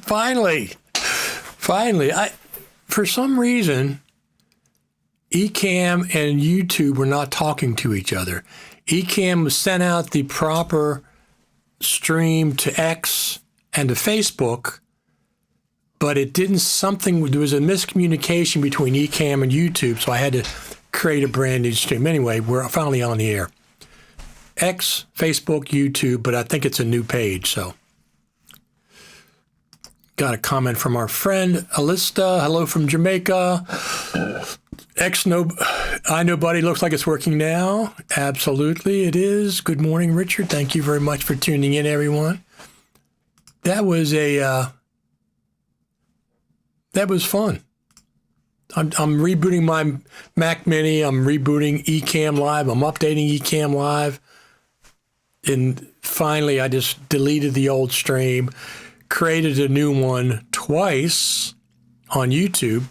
Finally. For some reason, Ecamm and YouTube were not talking to each other. Ecamm sent out the proper stream to X and to Facebook, but it didn't there was a miscommunication between Ecamm and YouTube, so I had to create a brand new stream. Anyway, we're finally on the air. X, Facebook, YouTube, but I think it's a new page, so. Got a comment from our friend Alista. Hello from Jamaica. I know, buddy. Looks like it's working now. Absolutely, it is. Good morning, Richard. Thank you very much for tuning in, everyone. That was fun. I'm rebooting my Mac Mini. I'm rebooting Ecamm Live. I'm updating Ecamm Live. And finally, I just deleted the old stream, created a new one twice on YouTube,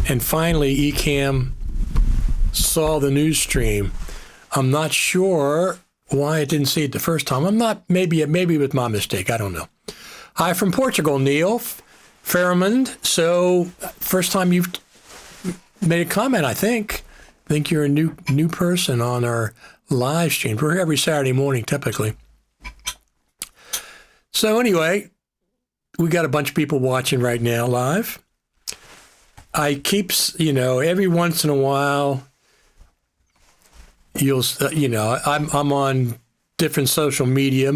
and finally Ecamm saw the new stream. I'm not sure why I didn't see it the first time. Maybe it was my mistake. I don't know. Hi from Portugal, Neil Fairmond. So first time you've made a comment, I think. I think you're a new person on our live stream. We're here every Saturday morning, typically. So anyway, we got a bunch of people watching right now live. I keep, every once in a while, I'm on different social media.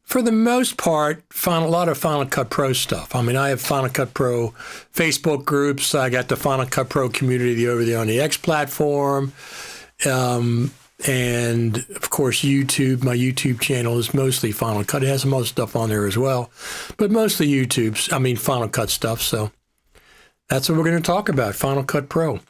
For the most part, a lot of Final Cut Pro stuff. I mean, I have Final Cut Pro Facebook groups. I got the Final Cut Pro community over there on the X platform. And of course, YouTube, my YouTube channel is mostly Final Cut. It has some other stuff on there as well, but mostly Final Cut stuff. So that's what we're going to talk about, Final Cut Pro.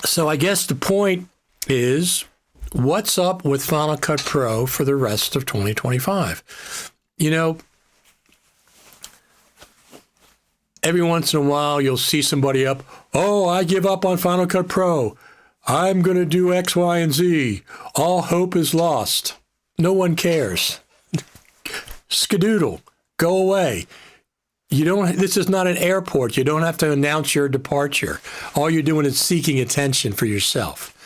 So I guess the point is, what's up with Final Cut Pro for the rest of 2025? Every once in a while, you'll see somebody up, oh, I give up on Final Cut Pro. I'm going to do X, Y, and Z. All hope is lost. No one cares. Skadoodle. Go away. This is not an airport. You don't have to announce your departure. All you're doing is seeking attention for yourself.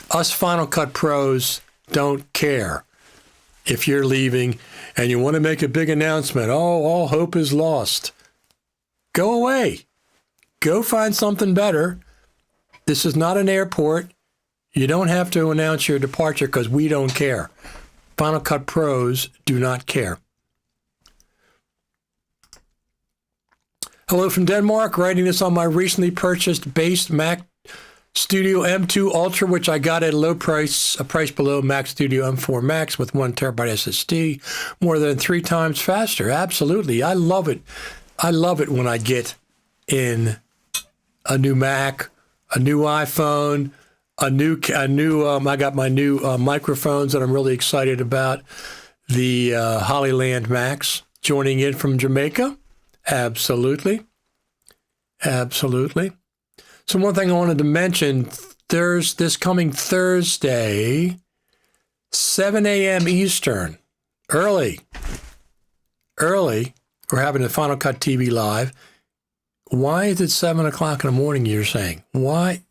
Us Final Cut Pros don't care if you're leaving and you want to make a big announcement. Oh, all hope is lost. Go away. Go find something better. This is not an airport. You don't have to announce your departure because we don't care. Final Cut Pros do not care. Hello from Denmark, writing this on my recently purchased base Mac Studio M2 Ultra, which I got at a low price, a price below Mac Studio M4 Max with 1 terabyte SSD, more than 3 times faster. Absolutely. I love it. I love it when I get in a new Mac, a new iPhone, I got my new microphones that I'm really excited about. The Hollyland Max joining in from Jamaica. Absolutely. Absolutely. So one thing I wanted to mention, there's this coming Thursday, 7 a.m. Eastern, early, we're having a Final Cut TV Live. Why is it 7 o'clock in the morning, you're saying? Why?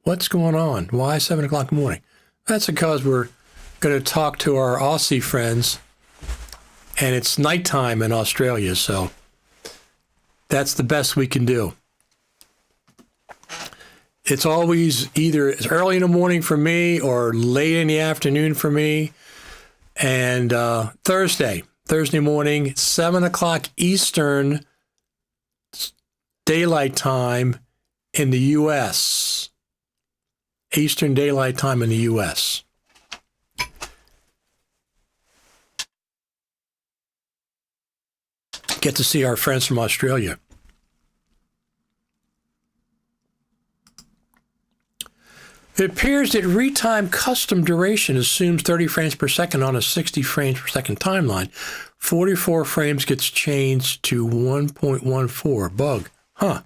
What's going on? Why 7 o'clock in the morning? That's because we're going to talk to our Aussie friends, and it's nighttime in Australia, so that's the best we can do. It's always either early in the morning for me or late in the afternoon for me. And Thursday morning, 7 o'clock Eastern Daylight Time in the U.S. Eastern Daylight Time in the U.S. Get to see our friends from Australia. It appears that Retime Custom Duration assumes 30 frames per second on a 60 frames per second timeline. 44 frames gets changed to 1.14. Bug. Huh.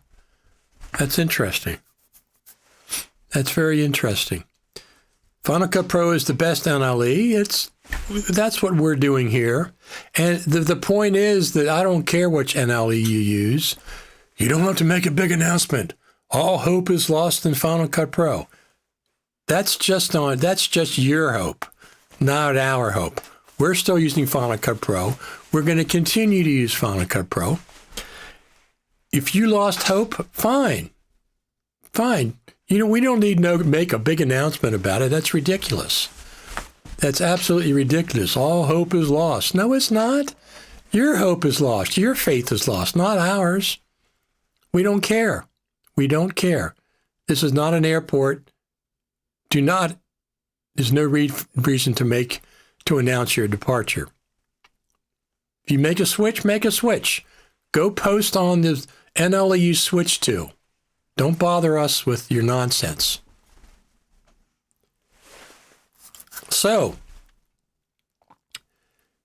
That's interesting. That's very interesting. Final Cut Pro is the best NLE. That's what we're doing here. And the point is that I don't care which NLE you use. You don't have to make a big announcement. All hope is lost in Final Cut Pro. That's just your hope, not our hope. We're still using Final Cut Pro. We're going to continue to use Final Cut Pro. If you lost hope, fine. Fine. We don't need to make a big announcement about it. That's ridiculous. That's absolutely ridiculous. All hope is lost. No, it's not. Your hope is lost. Your faith is lost, not ours. We don't care. We don't care. This is not an airport. There's no reason to announce your departure. If you make a switch, make a switch. Go post on the NLE you switch to. Don't bother us with your nonsense. So,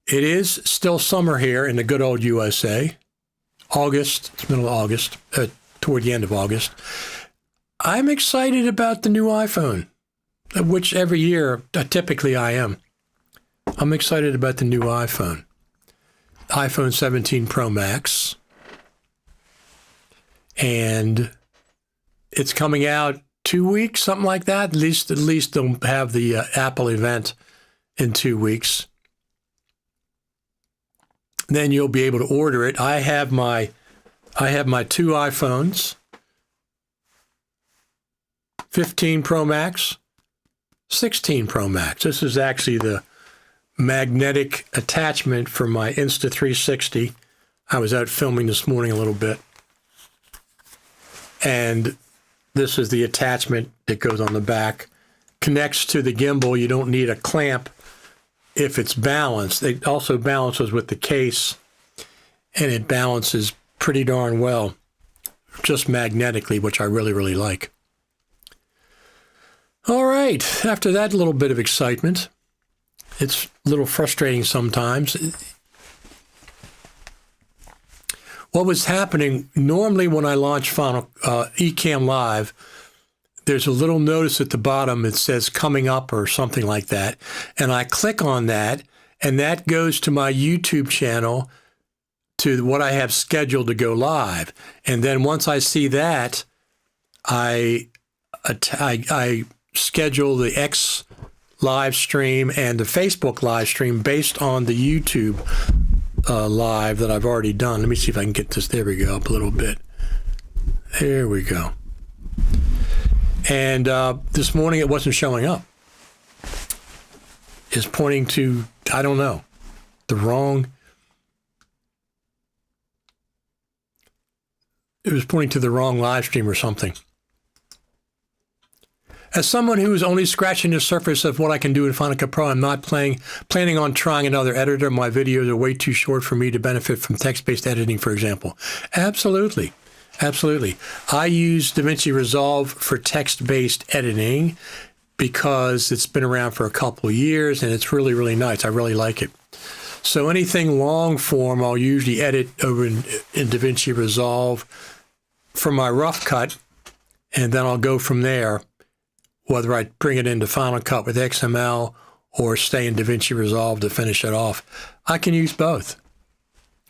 it is still summer here in the good old USA. August, it's middle of August, toward the end of August. I'm excited about the new iPhone, which every year, typically I am. I'm excited about the new iPhone. iPhone 17 Pro Max. And it's coming out 2 weeks, something like that. At least they'll have the Apple event in 2 weeks. Then you'll be able to order it. I have my 2 iPhones, 15 Pro Max, 16 Pro Max. This is actually the magnetic attachment for my Insta360. I was out filming this morning a little bit. And this is the attachment that goes on the back. Connects to the gimbal. You don't need a clamp if it's balanced. It also balances with the case, and it balances pretty darn well, just magnetically, which I really, really like. All right, after that little bit of excitement, it's a little frustrating sometimes. What was happening, normally when I launch Final Ecamm Live, there's a little notice at the bottom that says coming up or something like that. And I click on that, and that goes to my YouTube channel, to what I have scheduled to go live. And then once I see that, I schedule the X live stream and the Facebook live stream based on the YouTube live that I've already done. Let me see if I can get this. There we go, up a little bit. There we go. And this morning it wasn't showing up. It's pointing to, I don't know, it was pointing to the wrong live stream or something. As someone who is only scratching the surface of what I can do in Final Cut Pro, I'm not planning on trying another editor. My videos are way too short for me to benefit from text-based editing, for example. Absolutely. Absolutely. I use DaVinci Resolve for text-based editing because it's been around for a couple of years and it's really, really nice. I really like it. So anything long form, I'll usually edit over in DaVinci Resolve for my rough cut, and then I'll go from there, whether I bring it into Final Cut with XML or stay in DaVinci Resolve to finish it off. I can use both.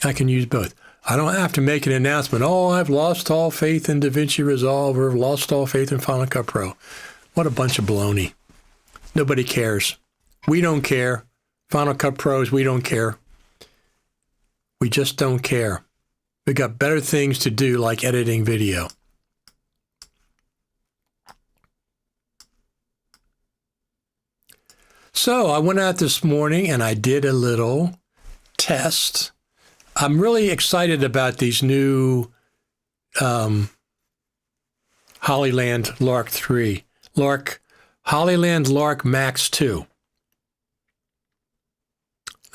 I don't have to make an announcement, oh, I've lost all faith in DaVinci Resolve or lost all faith in Final Cut Pro. What a bunch of baloney. Nobody cares. We don't care. Final Cut Pros, we don't care. We just don't care. We got better things to do, like editing video. So I went out this morning and I did a little test. I'm really excited about these new Hollyland Lark 3, Hollyland Lark Max 2.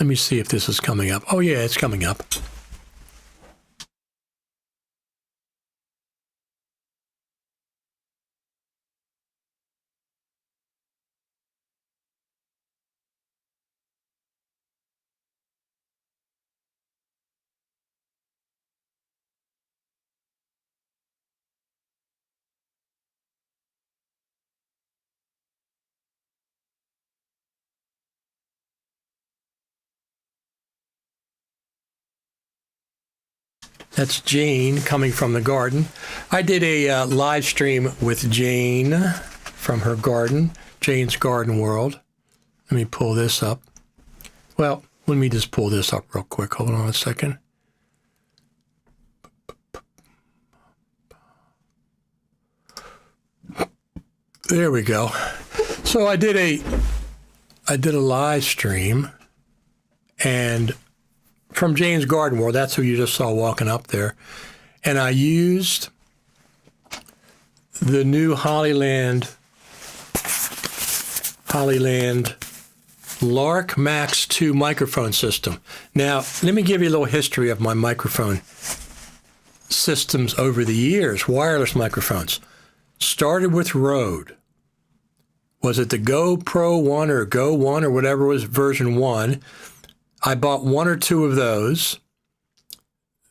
Let me see if this is coming up. Oh yeah, it's coming up. That's Jane coming from the garden. I did a live stream with Jane from her garden, Jane's Garden World. Let me pull this up. Well, let me just pull this up real quick. Hold on a second. There we go. So I did a live stream, and from Jane's Garden World, that's who you just saw walking up there, and I used the new Hollyland Lark Max 2 microphone system. Now, let me give you a little history of my microphone systems over the years, wireless microphones. Started with Rode. Was it the GoPro 1 or Go 1 or whatever was version 1? I bought one or two of those.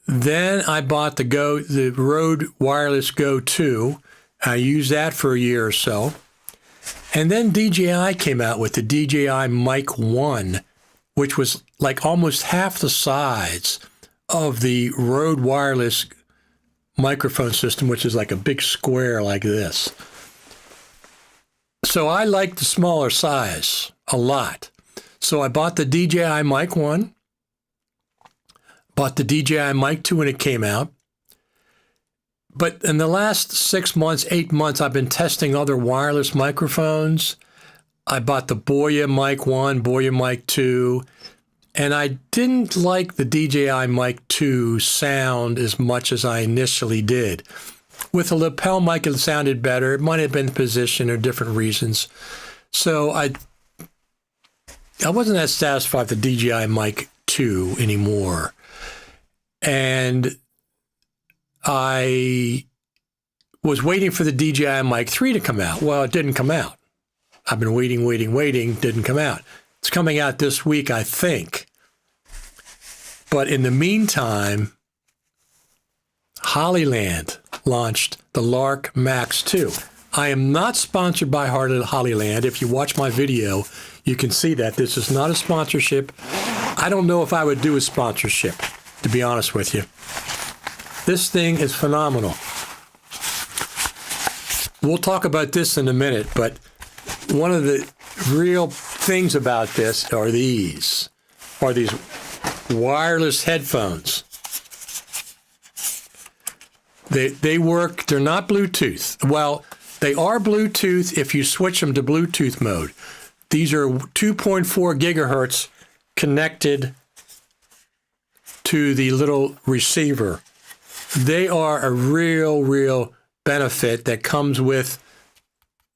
Then I bought the Rode Wireless Go 2. I used that for a year or so. And then DJI came out with the DJI Mic 1, which was like almost half the size of the Rode Wireless microphone system, which is like a big square like this. So I like the smaller size a lot. So I bought the DJI Mic 1, bought the DJI Mic 2 when it came out. But in the last 6 months, 8 months, I've been testing other wireless microphones. I bought the Boya Mic 1, Boya Mic 2, and I didn't like the DJI Mic 2 sound as much as I initially did. With a lapel mic, it sounded better. It might have been position or different reasons. So I wasn't that satisfied with the DJI Mic 2 anymore. And I was waiting for the DJI Mic 3 to come out. Well, it didn't come out. I've been waiting, didn't come out. It's coming out this week, I think. But in the meantime, Hollyland launched the Lark Max 2. I am not sponsored by Hollyland. If you watch my video, you can see that. This is not a sponsorship. I don't know if I would do a sponsorship, to be honest with you. This thing is phenomenal. We'll talk about this in a minute, but one of the real things about this are these wireless headphones. They work, they're not Bluetooth. Well, they are Bluetooth if you switch them to Bluetooth mode. These are 2.4 gigahertz connected to the little receiver. They are a real benefit that comes with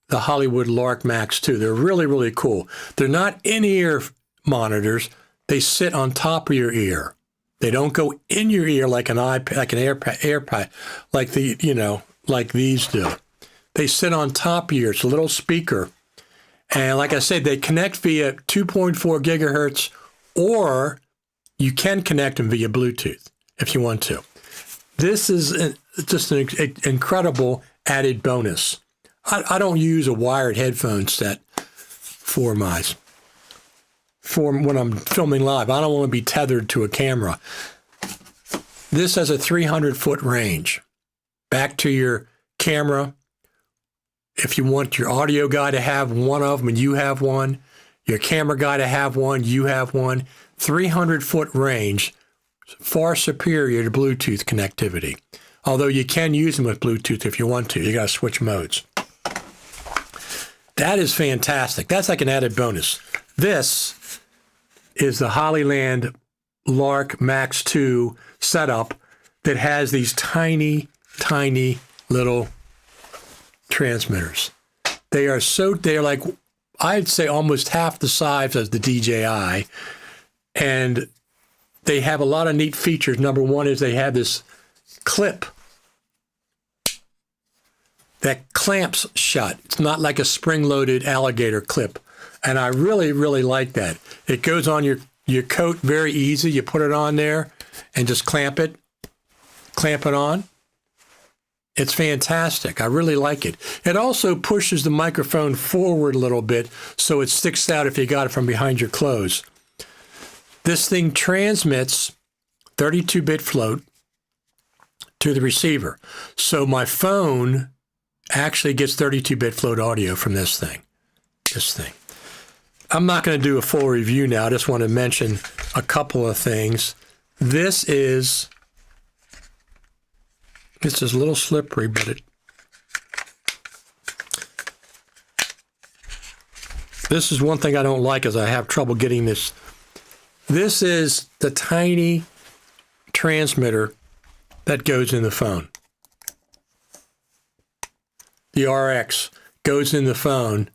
the Hollywood Lark Max 2. They're really cool. They're not in-ear monitors. They sit on top of your ear. They don't go in your ear like an iPad, like an AirPod, like these do. They sit on top of your ear. It's a little speaker. And like I said, they connect via 2.4 gigahertz, or you can connect them via Bluetooth if you want to. This is just an incredible added bonus. I don't use a wired headphone set for when I'm filming live. I don't want to be tethered to a camera. This has a 300-foot range. Back to your camera. If you want your audio guy to have one of them and you have one, your camera guy to have one, you have one, 300-foot range, far superior to Bluetooth connectivity. Although you can use them with Bluetooth if you want to. You got to switch modes. That is fantastic. That's like an added bonus. This is the Hollyland Lark Max 2 setup that has these tiny little transmitters. They are like, I'd say almost half the size as the DJI, and they have a lot of neat features. Number one is they have this clip that clamps shut. It's not like a spring-loaded alligator clip. And I really like that. It goes on your coat very easy. You put it on there and just clamp it on. It's fantastic. I really like it. It also pushes the microphone forward a little bit so it sticks out if you got it from behind your clothes. This thing transmits 32-bit float, to the receiver. So my phone actually gets 32-bit float audio from this thing. I'm not going to do a full review now. I just want to mention a couple of things. This is a little slippery, but this is one thing I don't like is I have trouble getting this. This is the tiny transmitter that goes in the phone. The RX goes in the phone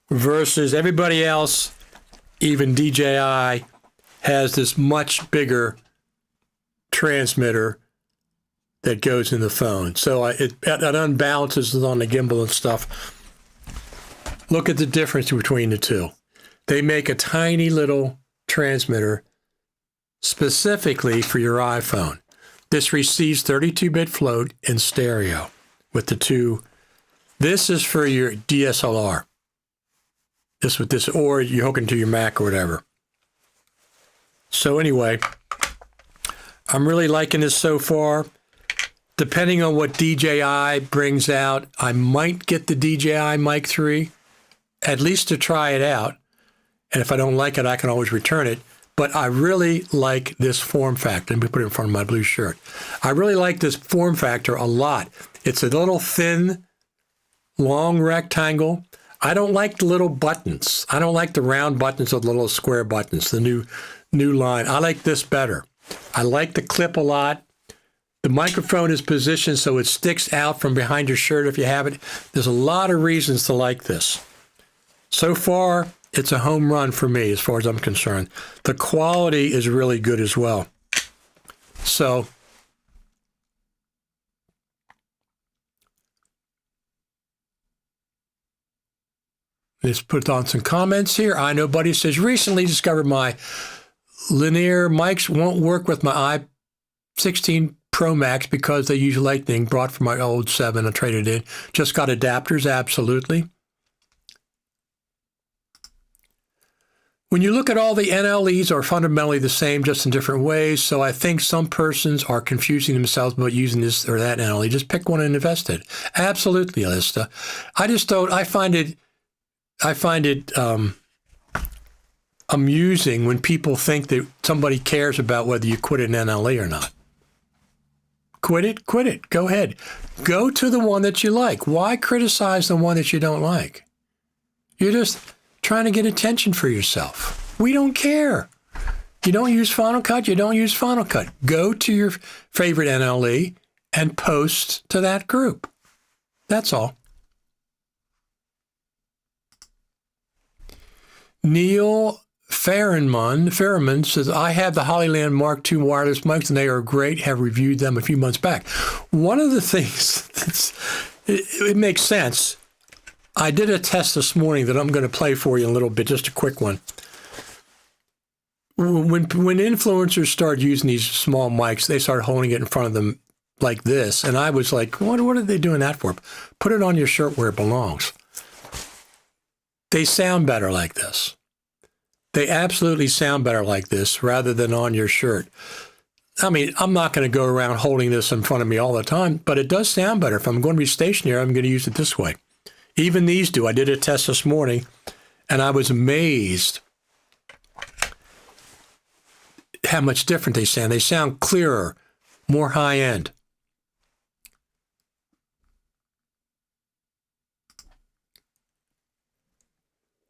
versus everybody else, even DJI, has this much bigger transmitter that goes in the phone. So it unbalances it on the gimbal and stuff. Look at the difference between the two. They make a tiny little transmitter specifically for your iPhone. This receives 32-bit float in stereo with the two. This is for your DSLR. This with this, or you hook into your Mac or whatever. So anyway, I'm really liking this so far. Depending on what DJI brings out, I might get the DJI Mic 3, at least to try it out. And if I don't like it, I can always return it. But I really like this form factor. Let me put it in front of my blue shirt. I really like this form factor a lot. It's a little thin, long rectangle. I don't like the little buttons. I don't like the round buttons or the little square buttons, the new line. I like this better. I like the clip a lot. The microphone is positioned so it sticks out from behind your shirt if you have it. There's a lot of reasons to like this. So far, it's a home run for me as far as I'm concerned. The quality is really good as well. So let's put on some comments here. I know Buddy says, recently discovered my linear mics won't work with my i16 Pro Max because they use Lightning, brought from my old 7. I traded in. Just got adapters, absolutely. When you look at all the NLEs are fundamentally the same, just in different ways. So I think some persons are confusing themselves about using this or that NLE. Just pick one and invest it. Absolutely, Alista. I just don't. I find it amusing when people think that somebody cares about whether you quit an NLE or not. Quit it. Go ahead. Go to the one that you like. Why criticize the one that you don't like? You're just trying to get attention for yourself. We don't care. You don't use Final Cut, you don't use Final Cut. Go to your favorite NLE and post to that group. That's all. Neil Ferriman says, I have the Hollyland Mark II wireless mics, and they are great. Have reviewed them a few months back. One of the things it makes sense. I did a test this morning that I'm going to play for you in a little bit, just a quick one. When influencers start using these small mics, they start holding it in front of them like this, and I was like, what are they doing that for? Put it on your shirt where it belongs. They sound better like this. They absolutely sound better like this rather than on your shirt. I mean, I'm not going to go around holding this in front of me all the time, but it does sound better. If I'm going to be stationary, I'm going to use it this way. Even these do. I did a test this morning, and I was amazed how much different they sound. They sound clearer, more high-end.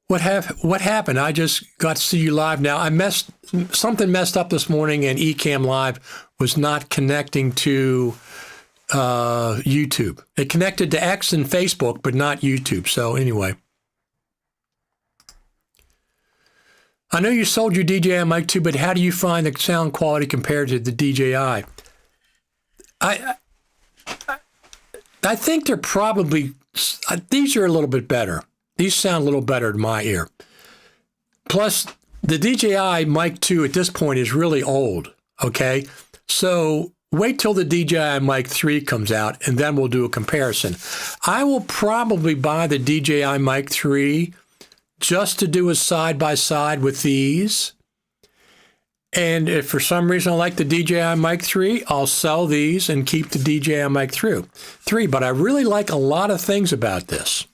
What happened? I just got to see you live now. Something messed up this morning, and Ecamm Live was not connecting to YouTube. It connected to X and Facebook, but not YouTube. So anyway, I know you sold your DJI Mic 2, but how do you find the sound quality compared to the DJI? I think they're probably, these are a little bit better. These sound a little better in my ear. Plus, the DJI Mic 2 at this point is really old, okay? So wait till the DJI Mic 3 comes out, and then we'll do a comparison. I will probably buy the DJI Mic 3 just to do a side-by-side with these. And if for some reason I like the DJI Mic 3, I'll sell these and keep the DJI Mic 3. But I really like a lot of things about this.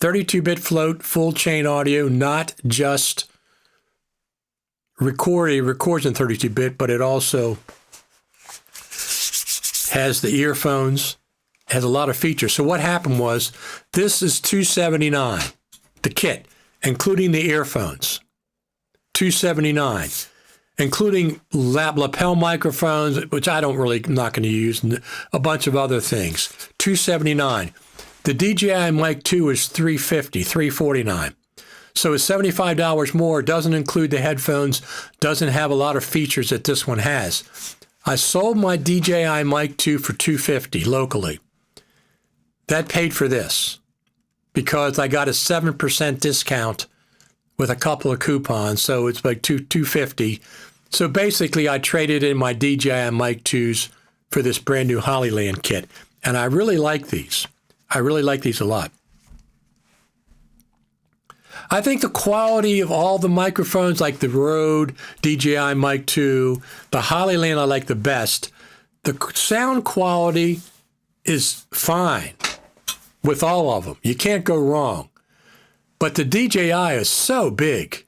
32-bit float, full chain audio, not just record. It records in 32-bit, but it also has the earphones, has a lot of features. So what happened was, this is $279, the kit, including the earphones, $279. Including lapel microphones, which I'm not going to use, and a bunch of other things. $279. The DJI Mic 2 is $350, $349. So it's $75 more. Doesn't include the headphones. Doesn't have a lot of features that this one has. I sold my DJI Mic 2 for $250 locally. That paid for this because I got a 7% discount with a couple of coupons, so it's like $250. So basically, I traded in my DJI Mic 2s for this brand new Hollyland kit, and I really like these. I really like these a lot. I think the quality of all the microphones, like the Rode DJI Mic 2, the Hollyland I like the best. The sound quality is fine with all of them. You can't go wrong. But the DJI is so big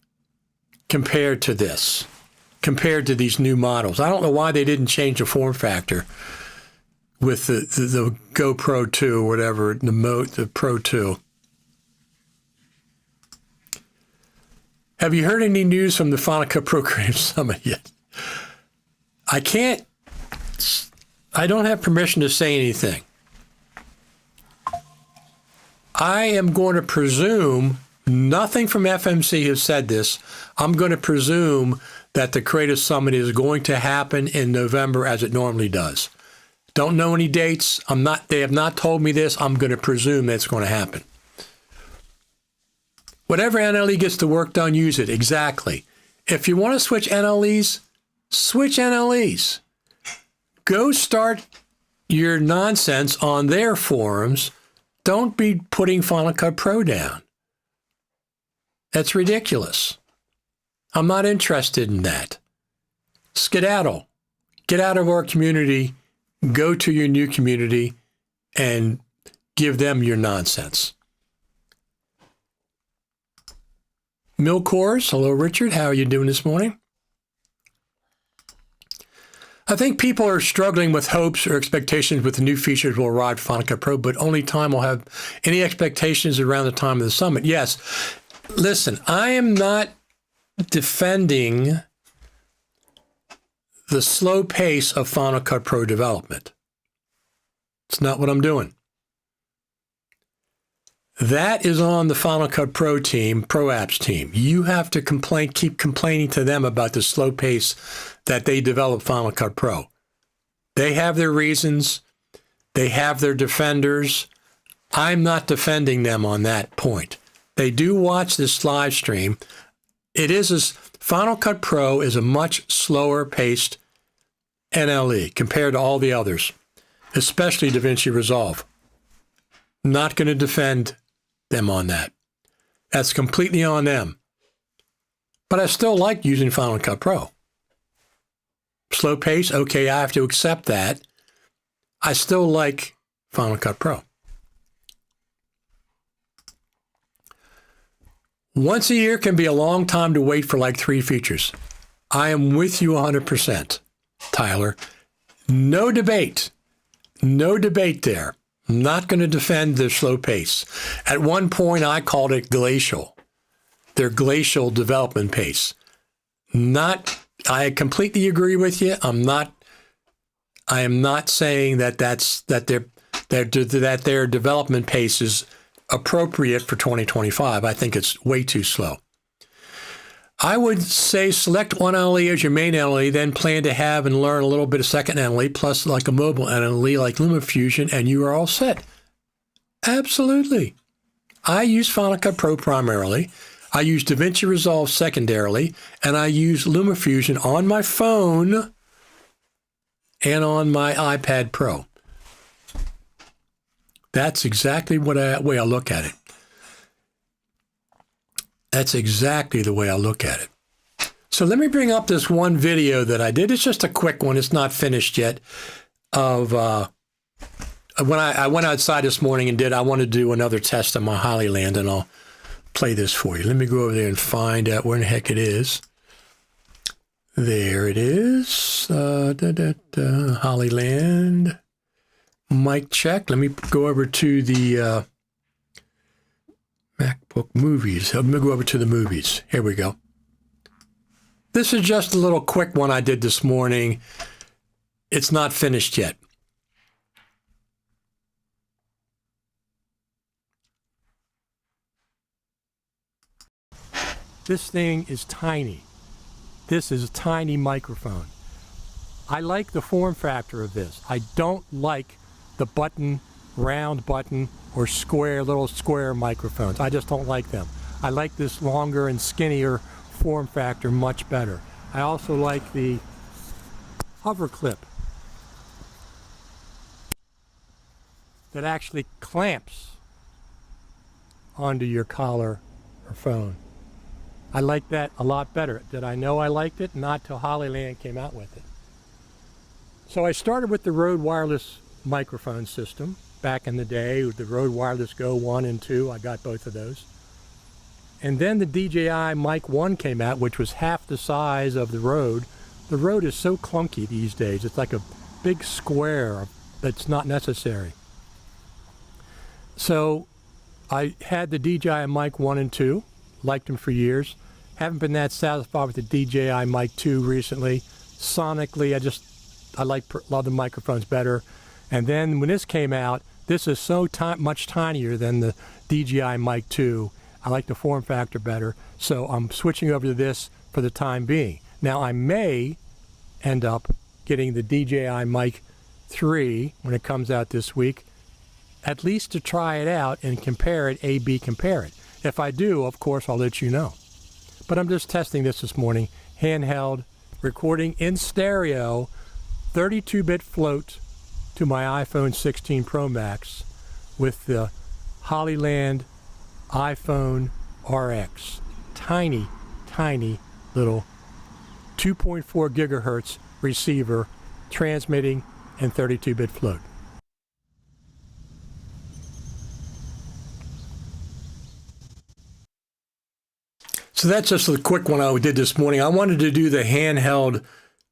compared to this, compared to these new models. I don't know why they didn't change the form factor with the GoPro 2 or whatever, the Pro 2. Have you heard any news from the Final Cut Pro Creative Summit yet? I don't have permission to say anything. I am going to presume, nothing from FMC has said this, I'm going to presume that the Creative Summit is going to happen in November as it normally does. Don't know any dates. They have not told me this. I'm going to presume that's going to happen. Whatever NLE gets the work done, use it. Exactly. If you want to switch NLEs, switch NLEs. Go start your nonsense on their forums. Don't be putting Final Cut Pro down. That's ridiculous. I'm not interested in that. Skedaddle. Get out of our community. Go to your new community and give them your nonsense. Milkors, hello, Richard. How are you doing this morning? I think people are struggling with hopes or expectations with the new features will arrive to Final Cut Pro, but only time will have any expectations around the time of the summit. Yes. Listen, I am not defending the slow pace of Final Cut Pro development. It's not what I'm doing. That is on the Final Cut Pro team, Pro Apps team. You have to keep complaining to them about the slow pace that they develop Final Cut Pro. They have their reasons. They have their defenders. I'm not defending them on that point. They do watch this live stream. Final Cut Pro is a much slower paced NLE compared to all the others, especially DaVinci Resolve. Not going to defend them on that. That's completely on them. But I still like using Final Cut Pro. Slow pace, okay, I have to accept that. I still like Final Cut Pro. Once a year can be a long time to wait for like 3 features. I am with you 100%, Tyler. No debate. No debate there. I'm not going to defend the slow pace. At one point, I called it glacial. Their glacial development pace. I completely agree with you. I am not saying that their development pace is appropriate for 2025. I think it's way too slow. I would say select one NLE as your main NLE, then plan to have and learn a little bit of second NLE, plus like a mobile NLE like LumaFusion, and you are all set. Absolutely. I use Final Cut Pro primarily. I use DaVinci Resolve secondarily, and I use LumaFusion on my phone and on my iPad Pro. That's exactly the way I look at it. That's exactly the way I look at it. So let me bring up this one video that I did. It's just a quick one. It's not finished yet. Of when I went outside this morning and I want to do another test on my Hollyland, and I'll play this for you. Let me go over there and find out where in the heck it is. There it is. Hollyland. Mic check. Let me go over to the MacBook movies. Let me go over to the movies. Here we go. This is just a little quick one I did this morning. It's not finished yet. This thing is tiny. This is a tiny microphone. I like the form factor of this. I don't like the button, round button, or little square microphones. I just don't like them. I like this longer and skinnier form factor much better. I also like the hover clip that actually clamps onto your collar or phone. I like that a lot better. Did I know I liked it? Not till Hollyland came out with it. So I started with the Rode Wireless microphone system back in the day, the Rode Wireless Go 1 and 2. I got both of those. And then the DJI Mic 1 came out, which was half the size of the Rode. The Rode is so clunky these days. It's like a big square that's not necessary. So I had the DJI Mic 1 and 2, liked them for years. Haven't been that satisfied with the DJI Mic 2 recently. Sonically, I love the microphones better. And then when this came out, this is so much tinier than the DJI Mic 2. I like the form factor better, so I'm switching over to this for the time being. Now, I may end up getting the DJI Mic 3 when it comes out this week, at least to try it out and compare it, A/B compare it. If I do, of course, I'll let you know. But I'm just testing this morning, handheld, recording in stereo, 32-bit float to my iPhone 16 Pro Max with the Hollyland iPhone RX. Tiny, tiny little 2.4 gigahertz receiver transmitting in 32-bit float. So that's just a quick one I did this morning. I wanted to do the handheld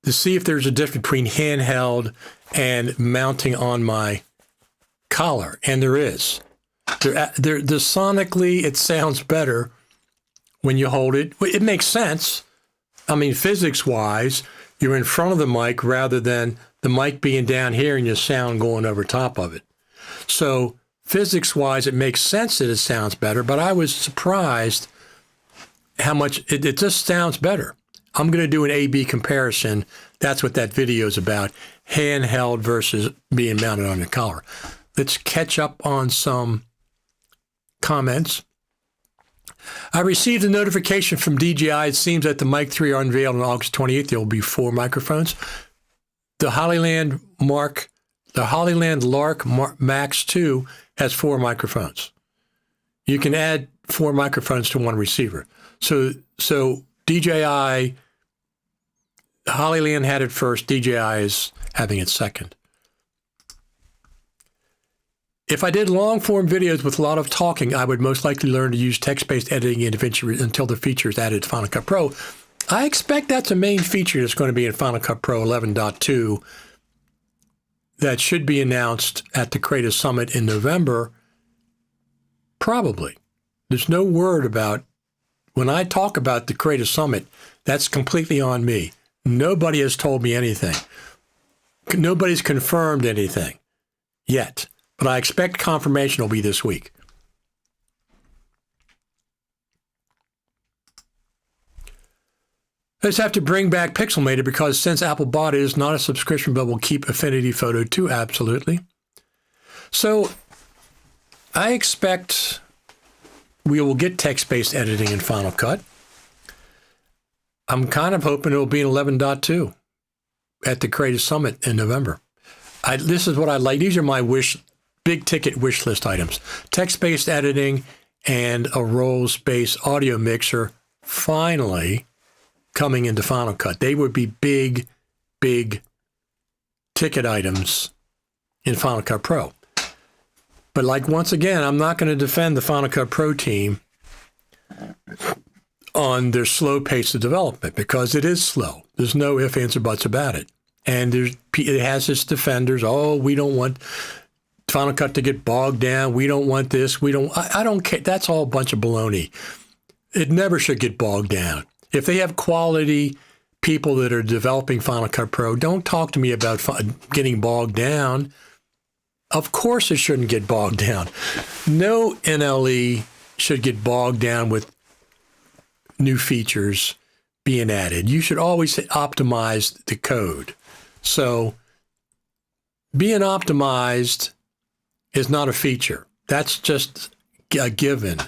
to see if there's a difference between handheld and mounting on my collar, and there is. The sonically, it sounds better when you hold it. It makes sense. I mean, physics-wise, you're in front of the mic rather than the mic being down here and your sound going over top of it. So physics-wise, it makes sense that it sounds better, but I was surprised how much it just sounds better. I'm going to do an A/B comparison. That's what that video is about, handheld versus being mounted on your collar. Let's catch up on some comments. I received a notification from DJI. It seems that the Mic 3 are unveiled on August 28th. There will be 4 microphones. The Hollyland Lark Max 2 has 4 microphones. You can add 4 microphones to one receiver. So DJI, Hollyland had it first. DJI is having it second. If I did long-form videos with a lot of talking, I would most likely learn to use text-based editing in DaVinci until the feature is added to Final Cut Pro. I expect that's a main feature that's going to be in Final Cut Pro 11.2 that should be announced at the Creative Summit in November. Probably. There's no word about, when I talk about the Creative Summit, that's completely on me. Nobody has told me anything. Nobody's confirmed anything yet. But I expect confirmation will be this week. I just have to bring back Pixelmator because since Apple bought it, it's not a subscription, but will keep Affinity Photo 2, absolutely. So I expect we will get text-based editing in Final Cut. I'm kind of hoping it will be in 11.2 at the Creative Summit in November. This is what I like. These are my big ticket wish list items. Text-based editing and a roles-based audio mixer finally coming into Final Cut. They would be big, big ticket items in Final Cut Pro. But like, once again, I'm not going to defend the Final Cut Pro team on their slow pace of development, because it is slow. There's no ifs, ands, or buts about it. And it has its defenders. Oh, we don't want Final Cut to get bogged down. We don't want this. I don't care. That's all a bunch of baloney. It never should get bogged down. If they have quality people that are developing Final Cut Pro, don't talk to me about getting bogged down. Of course it shouldn't get bogged down. No NLE should get bogged down with new features being added. You should always optimize the code. So being optimized is not a feature. That's just a given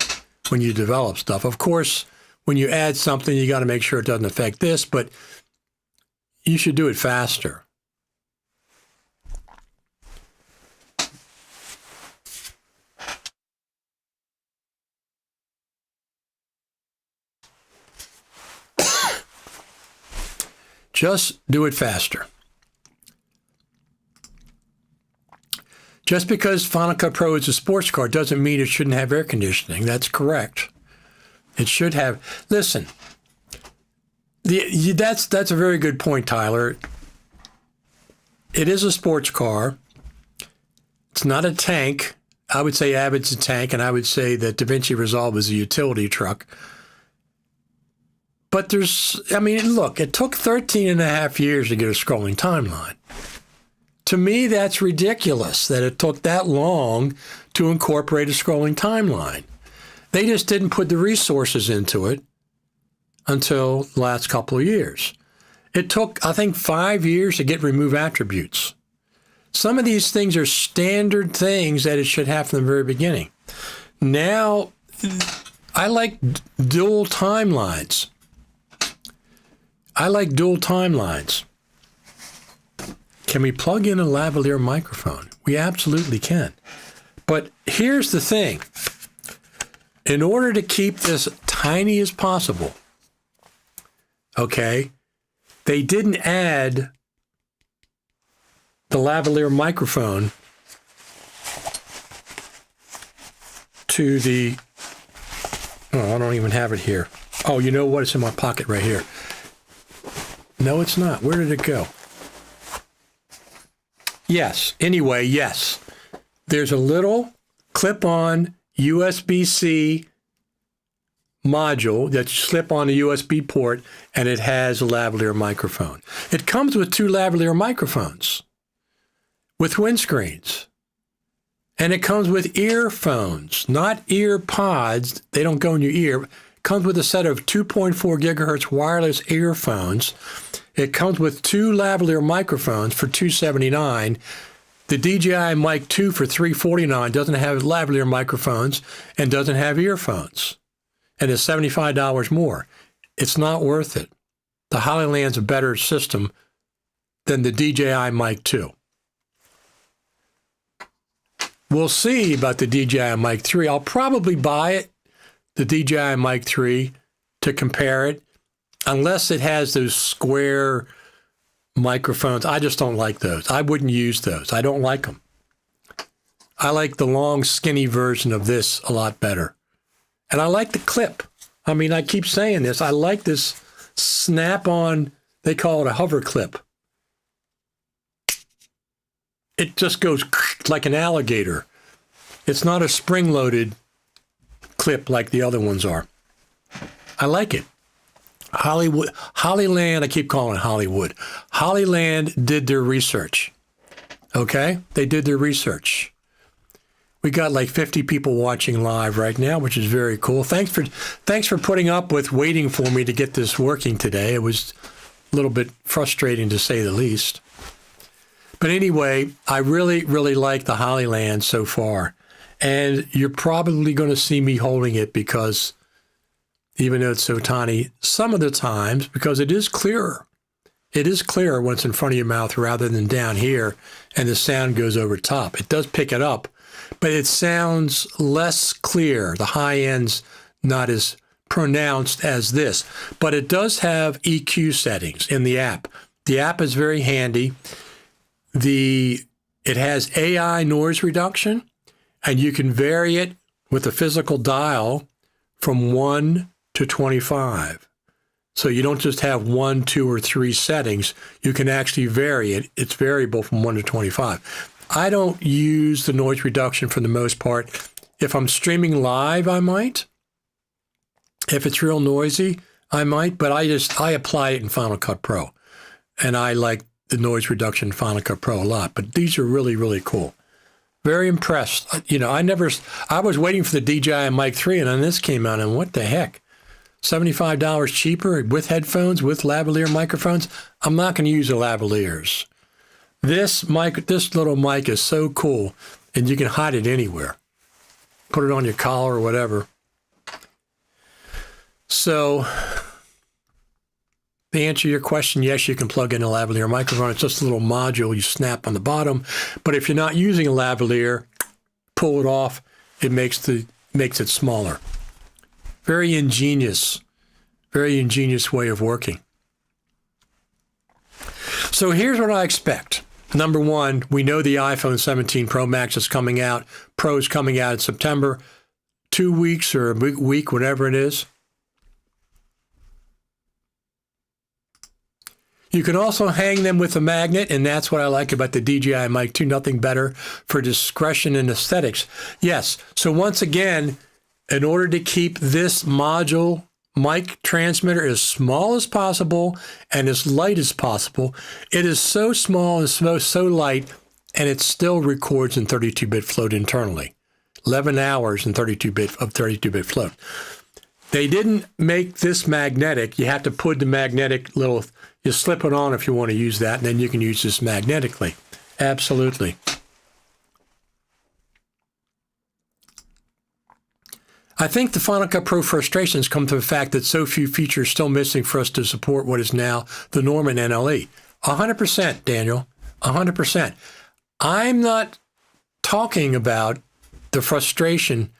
when you develop stuff. Of course, when you add something, you got to make sure it doesn't affect this, but you should do it faster. Just do it faster. Just because Final Cut Pro is a sports car doesn't mean it shouldn't have air conditioning. That's correct. It should have. Listen, that's a very good point, Tyler. It is a sports car. It's not a tank. I would say Abbott's a tank, and I would say that DaVinci Resolve is a utility truck. But look, it took 13 and a half years to get a scrolling timeline. To me, that's ridiculous that it took that long to incorporate a scrolling timeline. They just didn't put the resources into it until the last couple of years. It took, I think, 5 years to get remove attributes. Some of these things are standard things that it should have from the very beginning. Now, I like dual timelines. Can we plug in a lavalier microphone? We absolutely can. But here's the thing. In order to keep this tiny as possible, okay, they didn't add the lavalier microphone to the, I don't even have it here. Oh, you know what? It's in my pocket right here. No, it's not. Where did it go? Yes. Anyway, yes. There's a little clip-on USB-C module that you slip on a USB port, and it has a lavalier microphone. It comes with 2 lavalier microphones with windscreens. And it comes with earphones, not ear pods. They don't go in your ear. It comes with a set of 2.4 gigahertz wireless earphones. It comes with 2 lavalier microphones for $279. The DJI Mic 2 for $349 doesn't have lavalier microphones and doesn't have earphones. And it's $75 more. It's not worth it. The Hollyland's a better system than the DJI Mic 2. We'll see about the DJI Mic 3. I'll probably buy it, the DJI Mic 3, to compare it, unless it has those square microphones. I just don't like those. I wouldn't use those. I don't like them. I like the long, skinny version of this a lot better. And I like the clip. I mean, I keep saying this. I like this snap-on, they call it a hover clip. It just goes like an alligator. It's not a spring-loaded clip like the other ones are. I like it. Hollyland, I keep calling it Hollywood. Hollyland did their research. Okay? They did their research. We got like 50 people watching live right now, which is very cool. Thanks for putting up with waiting for me to get this working today. It was a little bit frustrating to say the least. But anyway, I really, really like the Hollyland so far. And you're probably going to see me holding it because even though it's so tiny, some of the times, because it is clearer. It is clearer when it's in front of your mouth rather than down here and the sound goes over top. It does pick it up, but it sounds less clear. The high end's not as pronounced as this, but it does have EQ settings in the app. The app is very handy. It has AI noise reduction, and you can vary it with a physical dial from 1 to 25. So you don't just have 1, 2, or 3 settings. You can actually vary it. It's variable from 1 to 25. I don't use the noise reduction for the most part. If I'm streaming live, I might. If it's real noisy, I might, but I apply it in Final Cut Pro. And I like the noise reduction in Final Cut Pro a lot, but these are really, really cool. Very impressed. I was waiting for the DJI Mic 3, and then this came out, and what the heck? $75 cheaper with headphones, with lavalier microphones. I'm not going to use the lavaliers. This little mic is so cool, and you can hide it anywhere. Put it on your collar or whatever. So, to answer your question, yes, you can plug in a lavalier microphone. It's just a little module you snap on the bottom. But if you're not using a lavalier, pull it off. It makes it smaller. Very ingenious way of working. So here's what I expect. Number one, we know the iPhone 17 Pro Max is coming out. Pro is coming out in September. 2 weeks or a week, whatever it is. You can also hang them with a magnet, and that's what I like about the DJI Mic 2. Nothing better for discretion and aesthetics. Yes, so once again, in order to keep this module mic transmitter as small as possible and as light as possible, it is so small and so light, and it still records in 32-bit float internally. 11 hours in 32-bit float. They didn't make this magnetic. You have to put the magnetic little, you slip it on if you want to use that, and then you can use this magnetically. Absolutely. I think the Final Cut Pro frustrations come to the fact that so few features still missing for us to support what is now the norm in NLE. 100%, Daniel, 100%. I'm not talking about the frustration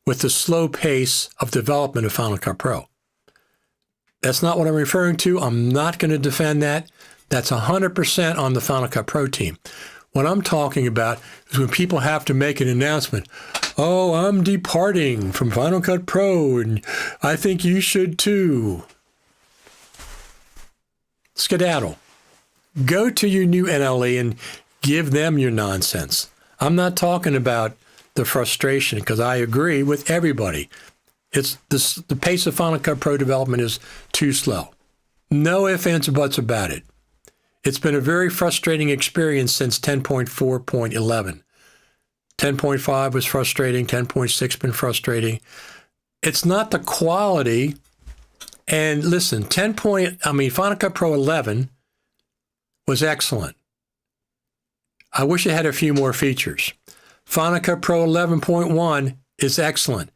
with the slow pace of development of Final Cut Pro. That's not what I'm referring to. I'm not going to defend that. That's 100% on the Final Cut Pro team. What I'm talking about is when people have to make an announcement. Oh, I'm departing from Final Cut Pro, and I think you should too. Skedaddle. Go to your new NLE and give them your nonsense. I'm not talking about the frustration, because I agree with everybody. The pace of Final Cut Pro development is too slow. No ifs, ands, or buts about it. It's been a very frustrating experience since 10.4.11. 10.5 was frustrating. 10.6 been frustrating. It's not the quality. And listen, Final Cut Pro 11 was excellent. I wish it had a few more features. Final Cut Pro 11.1 is excellent.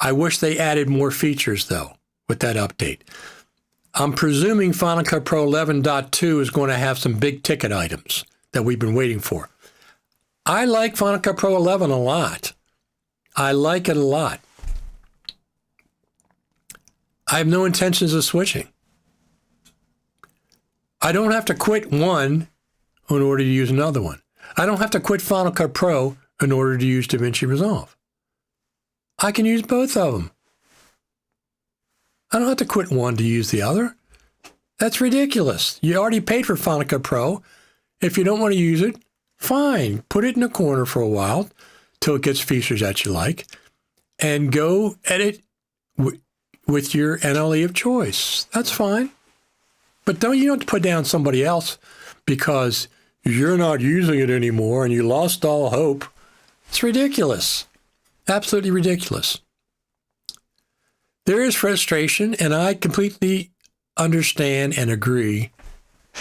I wish they added more features, though, with that update. I'm presuming Final Cut Pro 11.2 is going to have some big ticket items that we've been waiting for. I like Final Cut Pro 11 a lot. I like it a lot. I have no intentions of switching. I don't have to quit one in order to use another one. I don't have to quit Final Cut Pro in order to use DaVinci Resolve. I can use both of them. I don't have to quit one to use the other. That's ridiculous. You already paid for Final Cut Pro. If you don't want to use it, fine. Put it in a corner for a while till it gets features that you like, and go edit with your NLE of choice. That's fine. But you don't put down somebody else because you're not using it anymore and you lost all hope. It's ridiculous. Absolutely ridiculous. There is frustration, and I completely understand and agree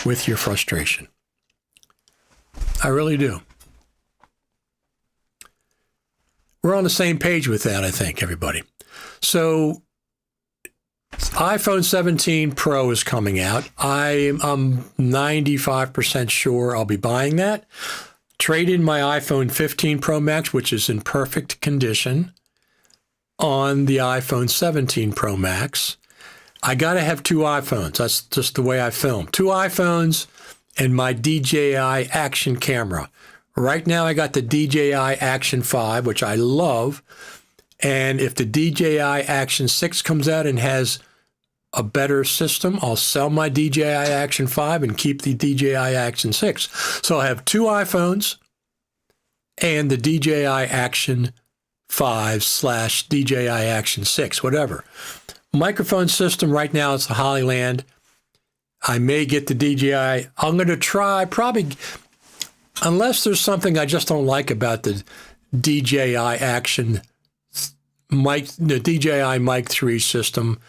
with your frustration. I really do. We're on the same page with that, I think, everybody. So iPhone 17 Pro is coming out. I'm 95% sure I'll be buying that. Trade in my iPhone 15 Pro Max, which is in perfect condition. on the iPhone 17 Pro Max. I got to have two iPhones. That's just the way I film. Two iPhones and my DJI Action camera. Right now, I got the DJI Action 5, which I love. And if the DJI Action 6 comes out and has a better system, I'll sell my DJI Action 5 and keep the DJI Action 6. So I have two iPhones and the DJI Action 5/DJI Action 6, whatever. Microphone system right now, it's the Hollyland. I may get the DJI. I'm going to try probably, unless there's something I just don't like about the DJI Action mic, the DJI Mic 3 system,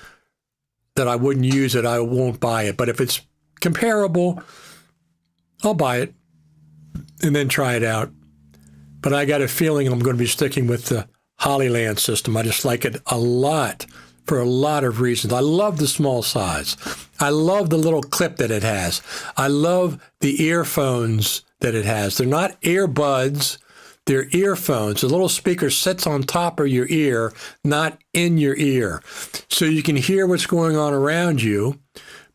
that I wouldn't use it, I won't buy it. But if it's comparable, I'll buy it and then try it out. But I got a feeling I'm going to be sticking with the Hollyland system. I just like it a lot for a lot of reasons. I love the small size. I love the little clip that it has. I love the earphones that it has. They're not earbuds. They're earphones. The little speaker sits on top of your ear, not in your ear. So you can hear what's going on around you,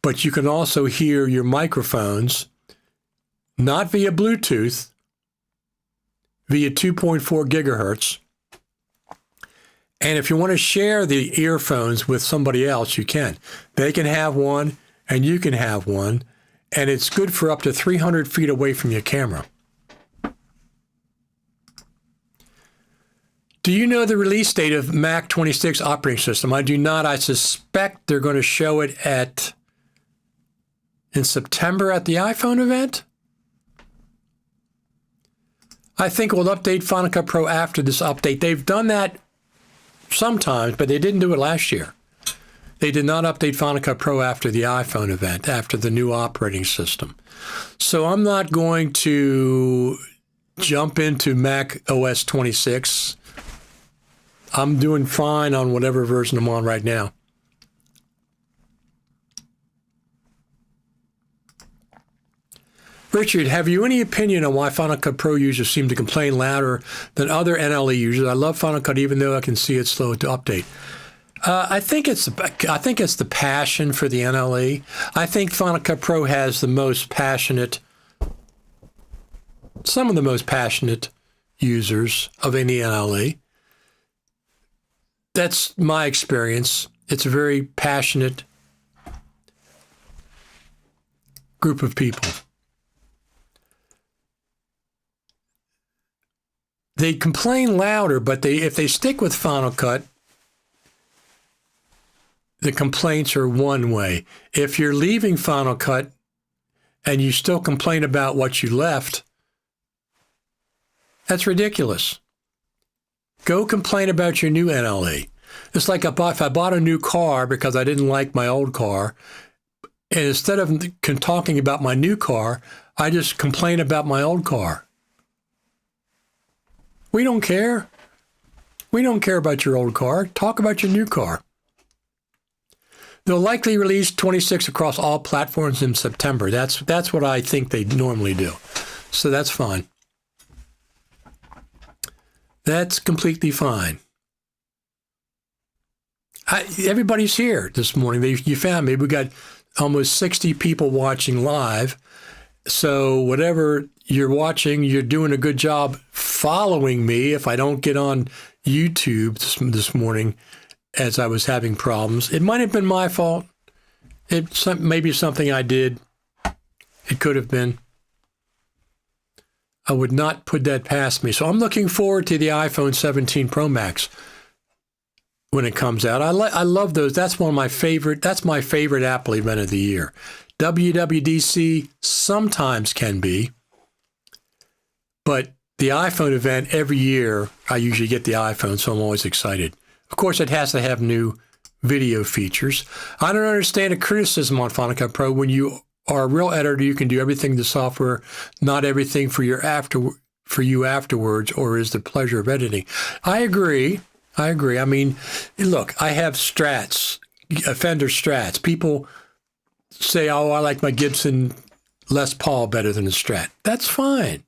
but you can also hear your microphones, not via Bluetooth, via 2.4 gigahertz. And if you want to share the earphones with somebody else, you can. They can have one and you can have one. And it's good for up to 300 feet away from your camera. Do you know the release date of Mac 26 operating system? I do not. I suspect they're going to show it in September at the iPhone event. I think we'll update Final Cut Pro after this update. They've done that sometimes, but they didn't do it last year. They did not update Final Cut Pro after the iPhone event, after the new operating system. So I'm not going to jump into Mac OS 26. I'm doing fine on whatever version I'm on right now. Richard, have you any opinion on why Final Cut Pro users seem to complain louder than other NLE users? I love Final Cut even though I can see it's slow to update. I think it's the passion for the NLE. I think Final Cut Pro has some of the most passionate users of any NLE. That's my experience. It's a very passionate group of people. They complain louder, but if they stick with Final Cut, the complaints are one way. If you're leaving Final Cut and you still complain about what you left, that's ridiculous. Go complain about your new NLE. It's like if I bought a new car because I didn't like my old car, and instead of talking about my new car, I just complain about my old car. We don't care. We don't care about your old car. Talk about your new car. They'll likely release 26 across all platforms in September. That's what I think they normally do. So that's fine. That's completely fine. Everybody's here this morning. You found me. We got almost 60 people watching live. So whatever you're watching, you're doing a good job following me. If I don't get on YouTube this morning as I was having problems, it might have been my fault. It's maybe something I did. It could have been. I would not put that past me. So I'm looking forward to the iPhone 17 Pro Max when it comes out. I love those. That's one of my favorite. That's my favorite Apple event of the year. WWDC sometimes can be, but the iPhone event every year, I usually get the iPhone, so I'm always excited. Of course, it has to have new video features. I don't understand a criticism on Final Cut Pro. When you are a real editor, you can do everything in the software, not everything for you afterwards, or is the pleasure of editing. I agree. I mean, look, I have Strats, Fender Strats. People say, oh, I like my Gibson Les Paul better than the Strat. That's fine.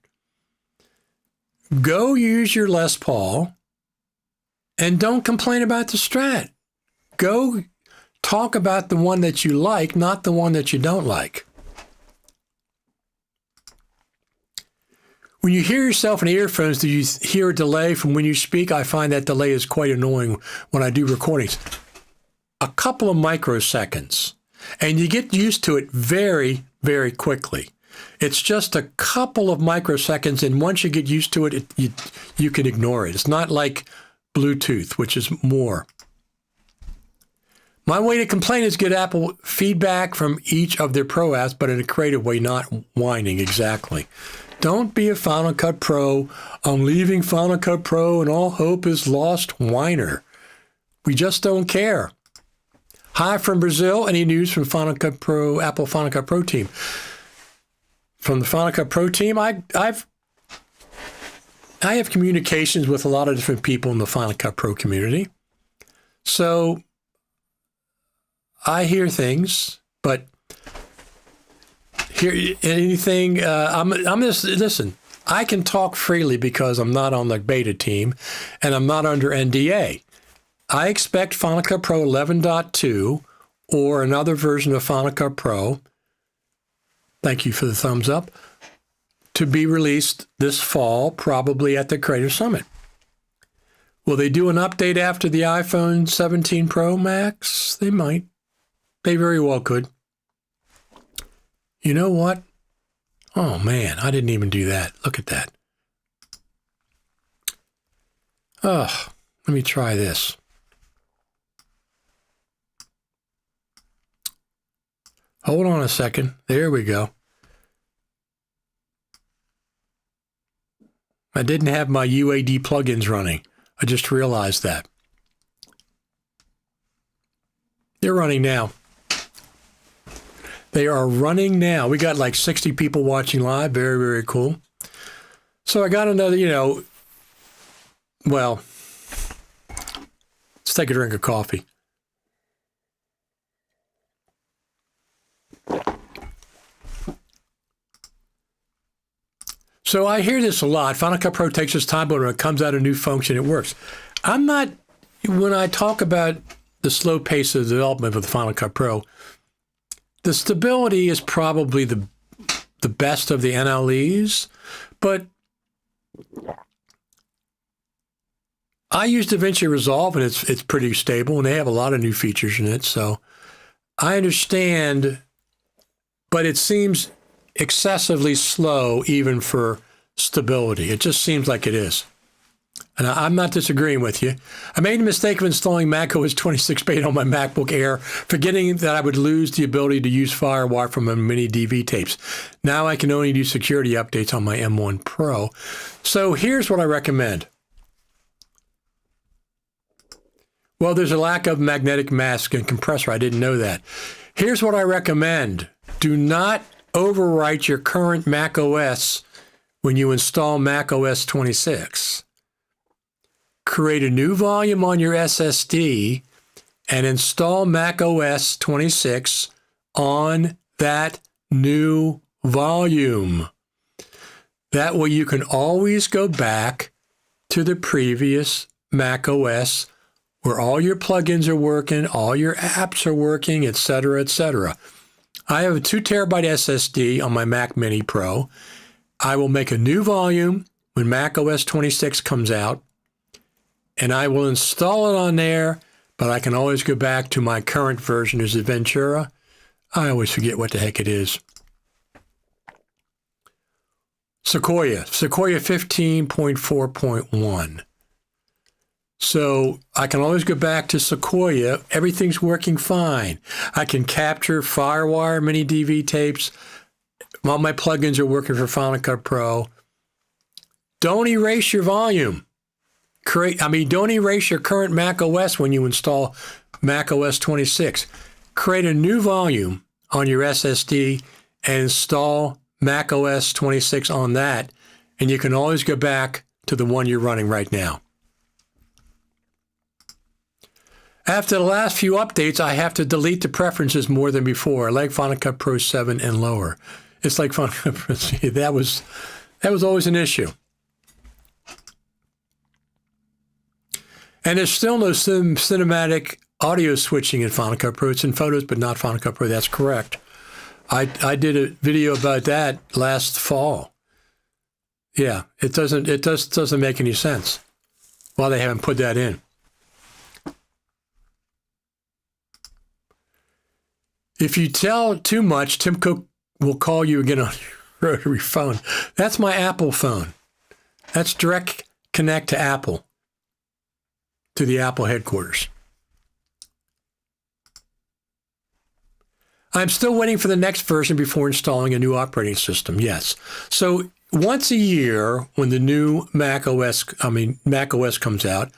Go use your Les Paul And don't complain about the Strat. Go talk about the one that you like, not the one that you don't like. When you hear yourself in earphones, do you hear a delay from when you speak? I find that delay is quite annoying when I do recordings. A couple of microseconds, and you get used to it very, very quickly. It's just a couple of microseconds, and once you get used to it, you can ignore it. It's not like Bluetooth, which is more. My way to complain is get Apple feedback from each of their Pro apps, but in a creative way, not whining. Exactly. Don't be a Final Cut Pro. I'm leaving Final Cut Pro and all hope is lost whiner. We just don't care. Hi from Brazil. Any news from Final Cut Pro, Apple Final Cut Pro team? From the Final Cut Pro team, I have communications with a lot of different people in the Final Cut Pro community. So I hear things, but hear anything. I'm just, listen, I can talk freely because I'm not on the beta team and I'm not under NDA. I expect Final Cut Pro 11.2 or another version of Final Cut Pro, thank you for the thumbs up, to be released this fall, probably at the Creator Summit. Will they do an update after the iPhone 17 Pro Max? They might. They very well could. You know what? Oh, man, I didn't even do that. Look at that. Oh, let me try this. Hold on a second. There we go. I didn't have my UAD plugins running. I just realized that. They're running now. They are running now. We got like 60 people watching live. Very, very cool. So I got another, well, let's take a drink of coffee. So I hear this a lot. Final Cut Pro takes its time, but when it comes out a new function, it works. When I talk about the slow pace of development of the Final Cut Pro, the stability is probably the best of the NLEs, but I use DaVinci Resolve and it's pretty stable and they have a lot of new features in it. So I understand, but it seems excessively slow even for stability. It just seems like it is. And I'm not disagreeing with you. I made a mistake of installing macOS 26 beta on my MacBook Air, forgetting that I would lose the ability to use FireWire from my mini DV tapes. Now I can only do security updates on my M1 Pro. So here's what I recommend. Well, there's a lack of magnetic mask and compressor. I didn't know that. Here's what I recommend. Do not overwrite your current macOS when you install macOS 26. Create a new volume on your SSD and install macOS 26 on that new volume. That way you can always go back to the previous macOS where all your plugins are working, all your apps are working, etc., etc. I have a 2 terabyte SSD on my Mac Mini Pro. I will make a new volume when macOS 26 comes out, and I will install it on there, but I can always go back to my current version. Is it Ventura? I always forget what the heck it is. Sequoia 15.4.1. So I can always go back to Sequoia. Everything's working fine. I can capture FireWire mini DV tapes. All my plugins are working for Final Cut Pro. Don't erase your volume. Don't erase your current Mac OS when you install Mac OS 26. Create a new volume on your SSD and install Mac OS 26 on that, and you can always go back to the one you're running right now. After the last few updates, I have to delete the preferences more than before. I like Final Cut Pro 7 and lower. It's like Final Cut Pro. That was always an issue. And there's still no cinematic audio switching in Final Cut Pro. It's in Photos, but not Final Cut Pro. That's correct. I did a video about that last fall. Yeah, it just doesn't make any sense why they haven't put that in. If you tell too much, Tim Cook will call you again on your rotary phone. That's my Apple phone. That's direct connect to Apple, to the Apple headquarters. I'm still waiting for the next version before installing a new operating system. Yes. So once a year, when the new Mac OS comes out,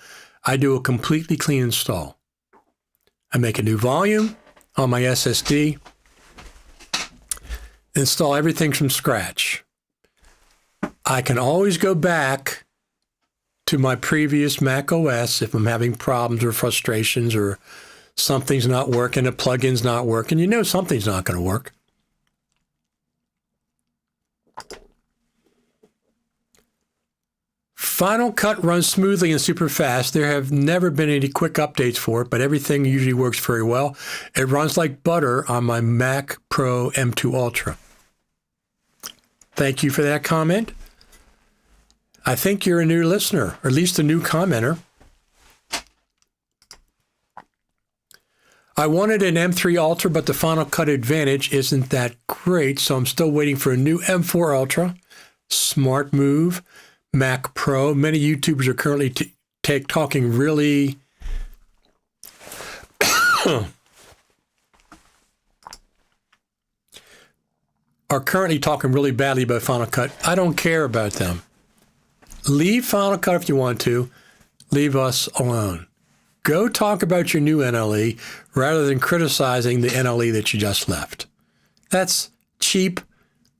I do a completely clean install. I make a new volume on my SSD, install everything from scratch. I can always go back to my previous Mac OS if I'm having problems or frustrations or something's not working, a plugin's not working. You know something's not going to work. Final Cut runs smoothly and super fast. There have never been any quick updates for it, but everything usually works very well. It runs like butter on my Mac Pro M2 Ultra. Thank you for that comment. I think you're a new listener, or at least a new commenter. I wanted an M3 Ultra, but the Final Cut Advantage isn't that great, so I'm still waiting for a new M4 Ultra. Smart move. Mac Pro. Many YouTubers are currently talking really badly about Final Cut. I don't care about them. Leave Final Cut if you want to. Leave us alone. Go talk about your new NLE rather than criticizing the NLE that you just left. That's cheap,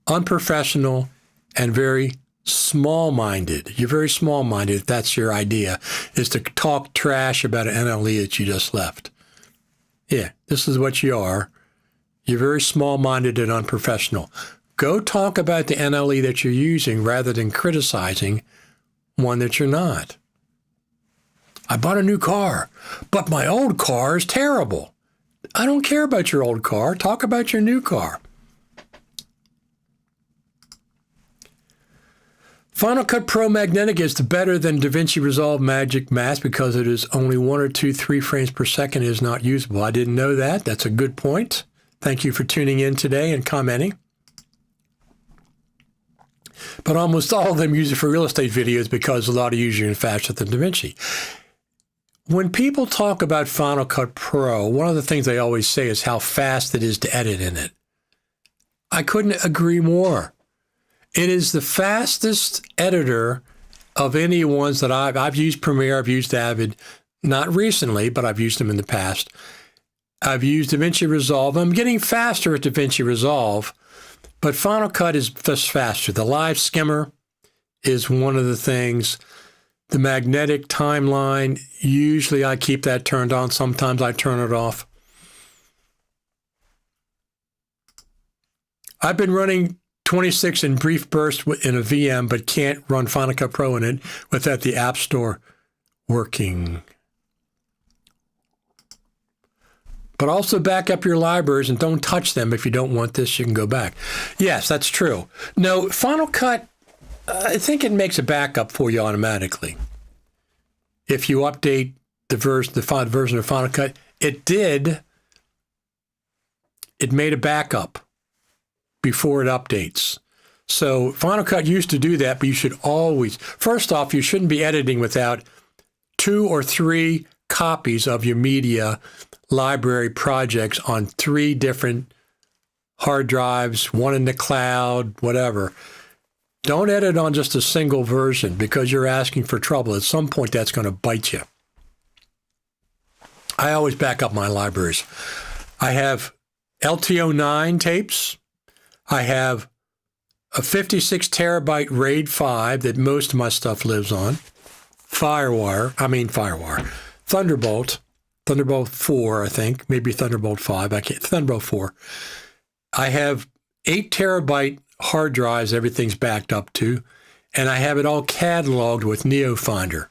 unprofessional, and very small-minded. You're very small-minded if that's your idea, is to talk trash about an NLE that you just left. Yeah, this is what you are. You're very small-minded and unprofessional. Go talk about the NLE that you're using rather than criticizing one that you're not. I bought a new car, but my old car is terrible. I don't care about your old car. Talk about your new car. Final Cut Pro Magnetic is better than DaVinci Resolve Magic Mask because it is only 1 or 2, 3 frames per second is not usable. I didn't know that. That's a good point. Thank you for tuning in today and commenting. But almost all of them use it for real estate videos because a lot of users are faster than DaVinci. When people talk about Final Cut Pro, one of the things they always say is how fast it is to edit in it. I couldn't agree more. It is the fastest editor of any ones that I've used Premiere, I've used Avid, not recently, but I've used them in the past. I've used DaVinci Resolve. I'm getting faster at DaVinci Resolve, but Final Cut is just faster. The live skimmer is one of the things. The magnetic timeline, usually I keep that turned on. Sometimes I turn it off. I've been running 26 in brief bursts in a VM, but can't run Final Cut Pro in it without the App Store working. But also back up your libraries and don't touch them. If you don't want this, you can go back. Yes, that's true. No, Final Cut, I think it makes a backup for you automatically. If you update the version of Final Cut, it made a backup before it updates. So Final Cut used to do that, but you should always, first off, you shouldn't be editing without 2 or 3 copies of your media library projects on 3 different hard drives, 1 in the cloud, whatever. Don't edit on just a single version because you're asking for trouble. At some point, that's going to bite you. I always back up my libraries. I have LTO9 tapes. I have a 56 terabyte RAID 5 that most of my stuff lives on. Thunderbolt 4, I think, maybe Thunderbolt 5. Thunderbolt 4. I have 8 terabyte hard drives, everything's backed up to, and I have it all cataloged with NeoFinder.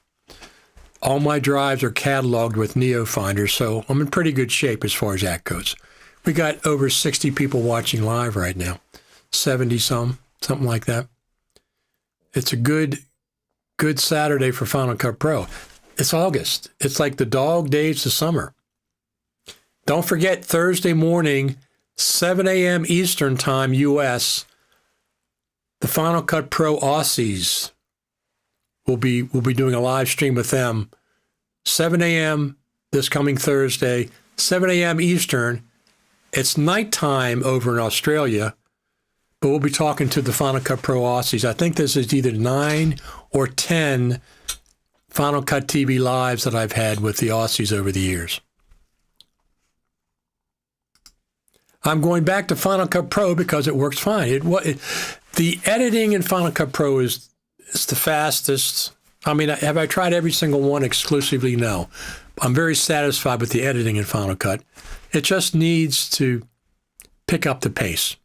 All my drives are cataloged with NeoFinder, so I'm in pretty good shape as far as that goes. We got over 60 people watching live right now, 70 something like that. It's a good Saturday for Final Cut Pro. It's August. It's like the dog days of summer. Don't forget Thursday morning, 7 a.m. Eastern Time, U.S., the Final Cut Pro Aussies. We'll be doing a live stream with them, 7 a.m. this coming Thursday, 7 a.m. Eastern. It's nighttime over in Australia, but we'll be talking to the Final Cut Pro Aussies. I think this is either 9 or 10 Final Cut TV lives that I've had with the Aussies over the years. I'm going back to Final Cut Pro because it works fine. The editing in Final Cut Pro is the fastest. I mean, have I tried every single one exclusively? No. I'm very satisfied with the editing in Final Cut. It just needs to pick up the pace.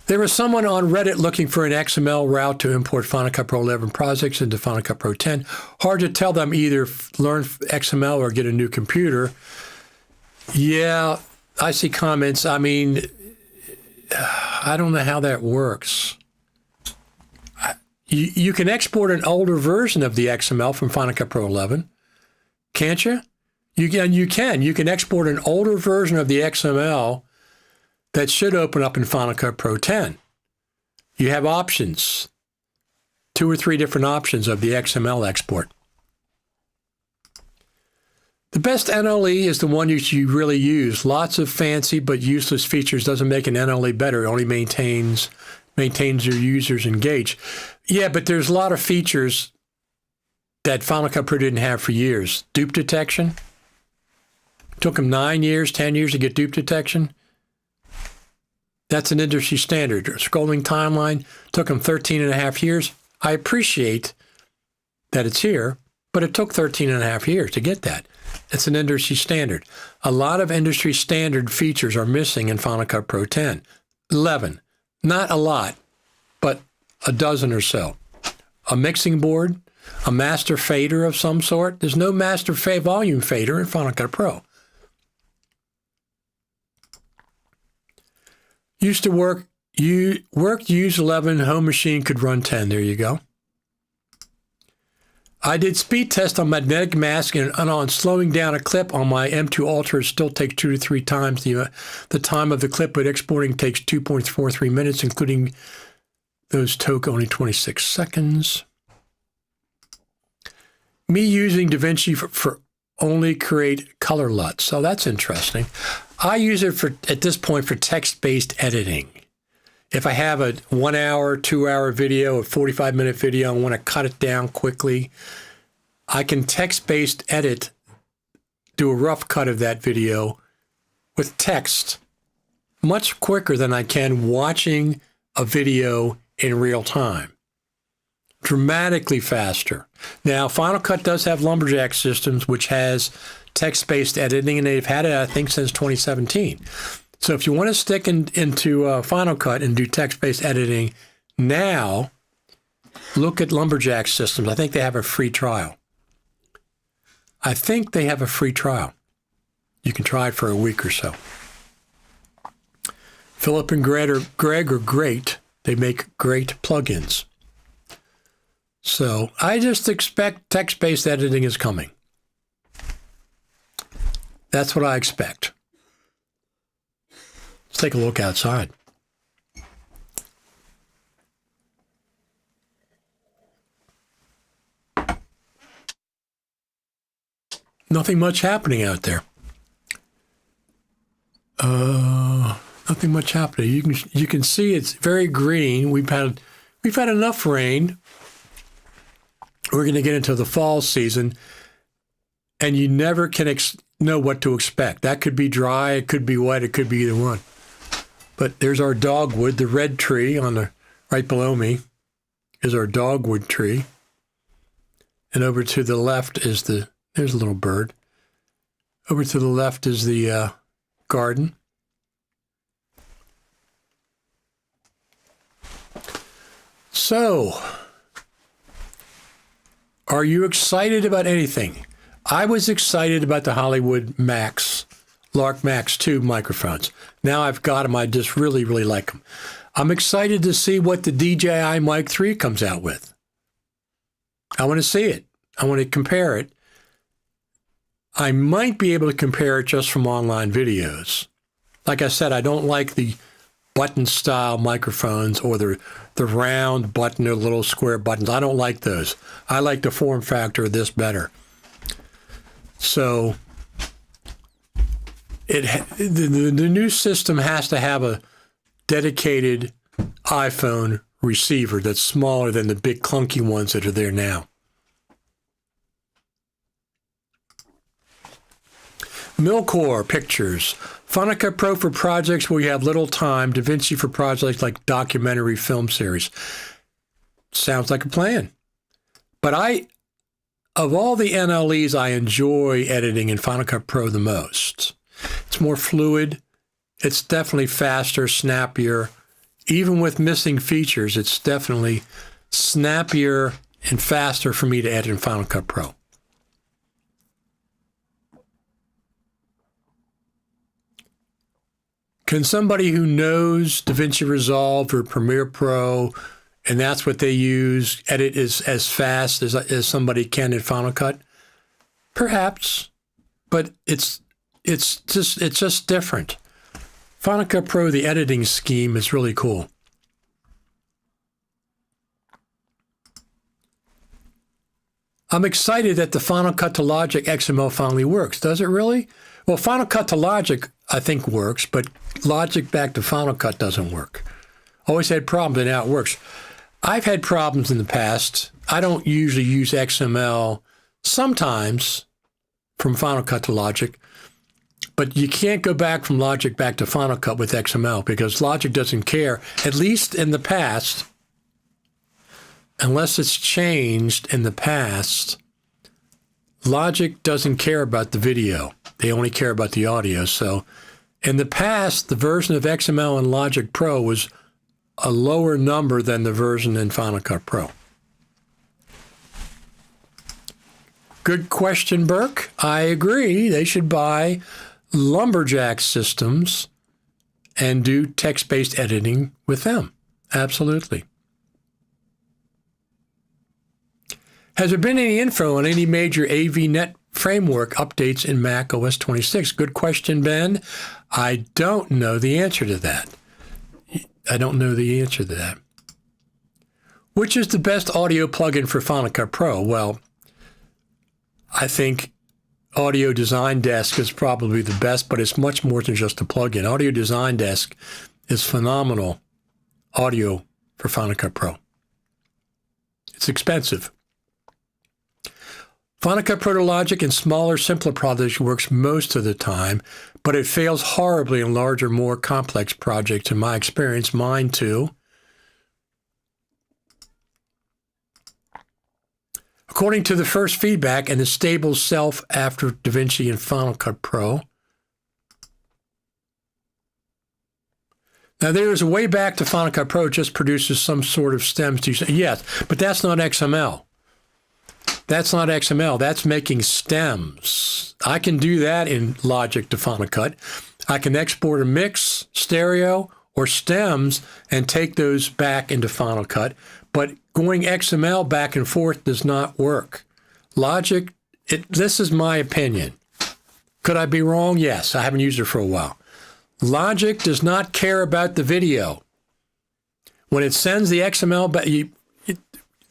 There was someone on Reddit looking for an XML route to import Final Cut Pro 11 projects into Final Cut Pro 10. Hard to tell them either learn XML or get a new computer. Yeah, I see comments. I mean, I don't know how that works. You can export an older version of the XML from Final Cut Pro 11, can't you? You can. You can export an older version of the XML that should open up in Final Cut Pro 10. You have options, 2 or 3 different options of the XML export. The best NLE is the one you really use. Lots of fancy but useless features doesn't make an NLE better. It only maintains your users engaged. Yeah, but there's a lot of features that Final Cut Pro didn't have for years. Dupe detection. Took them 9 years, 10 years to get dupe detection. That's an industry standard. Scrolling timeline took them 13 and a half years. I appreciate that it's here, but it took 13 and a half years to get that. It's an industry standard. A lot of industry standard features are missing in Final Cut Pro 10. 11. Not a lot, but a dozen or so. A mixing board, a master fader of some sort. There's no master volume fader in Final Cut Pro. Used to work, use 11, home machine could run 10. There you go. I did speed test on magnetic mask and on slowing down a clip on my M2 Ultra. It still takes 2 to 3 times the time of the clip, but exporting takes 2.43 minutes, including those took only 26 seconds. Me using DaVinci for only create color LUTs. So that's interesting. I use it at this point for text-based editing. If I have a 1 hour, 2 hour video, a 45-minute video, and want to cut it down quickly, I can text-based edit, do a rough cut of that video with text much quicker than I can watching a video in real time. Dramatically faster. Now, Final Cut does have Lumberjack systems, which has text-based editing, and they've had it, I think, since 2017. So if you want to stick into Final Cut and do text-based editing now, look at Lumberjack systems. I think they have a free trial. You can try it for a week or so. Philip and Greg are great. They make great plugins. So I just expect text-based editing is coming. That's what I expect. Let's take a look outside. Nothing much happening out there. Nothing much happening. You can see it's very green. We've had enough rain. We're going to get into the fall season, and you never can know what to expect. That could be dry, it could be wet, it could be either one. But there's our dogwood, the red tree right below me is our dogwood tree. And over to the left is there's a little bird. Over to the left is the garden. So, Are you excited about anything? I was excited about the Hollywood Max, Lark Max 2 microphones. Now I've got them. I just really, really like them. I'm excited to see what the DJI Mic 3 comes out with. I want to see it. I want to compare it. I might be able to compare it just from online videos. Like I said, I don't like the button-style microphones or the round button or little square buttons. I don't like those. I like the form factor of this better. So the new system has to have a dedicated iPhone receiver that's smaller than the big clunky ones that are there now. Milcor Pictures. Final Cut Pro for projects where you have little time. DaVinci for projects like documentary film series. Sounds like a plan. But of all the NLEs, I enjoy editing in Final Cut Pro the most. It's more fluid. It's definitely faster, snappier. Even with missing features, it's definitely snappier and faster for me to edit in Final Cut Pro. Can somebody who knows DaVinci Resolve or Premiere Pro, and that's what they use, edit as fast as somebody can in Final Cut? Perhaps, but it's just different. Final Cut Pro, the editing scheme is really cool. I'm excited that the Final Cut to Logic XML finally works. Does it really? Well, Final Cut to Logic, I think, works, but Logic back to Final Cut doesn't work. Always had problems, and now it works. I've had problems in the past. I don't usually use XML, sometimes from Final Cut to Logic, but you can't go back from Logic back to Final Cut with XML because Logic doesn't care, at least in the past, unless it's changed in the past. Logic doesn't care about the video. They only care about the audio. So in the past, the version of XML in Logic Pro was a lower number than the version in Final Cut Pro. Good question, Burke. I agree. They should buy Lumberjack systems and do text-based editing with them. Absolutely. Has there been any info on any major AVNet framework updates in Mac OS 26? Good question, Ben. I don't know the answer to that. Which is the best audio plugin for Final Cut Pro? Well, I think Audio Design Desk is probably the best, but it's much more than just a plugin. Audio Design Desk is phenomenal audio for Final Cut Pro. It's expensive. Final Cut Pro to Logic in smaller, simpler projects works most of the time, but it fails horribly in larger, more complex projects, in my experience. Mine too. According to the first feedback and the stable self after DaVinci and Final Cut Pro. Now, there's a way back to Final Cut Pro just produces some sort of stems. Yes, but that's not XML. That's not XML. That's making stems. I can do that in Logic to Final Cut. I can export a mix, stereo, or stems and take those back into Final Cut. But going XML back and forth does not work. Logic, this is my opinion. Could I be wrong? Yes, I haven't used it for a while. Logic does not care about the video. When it sends the XML back,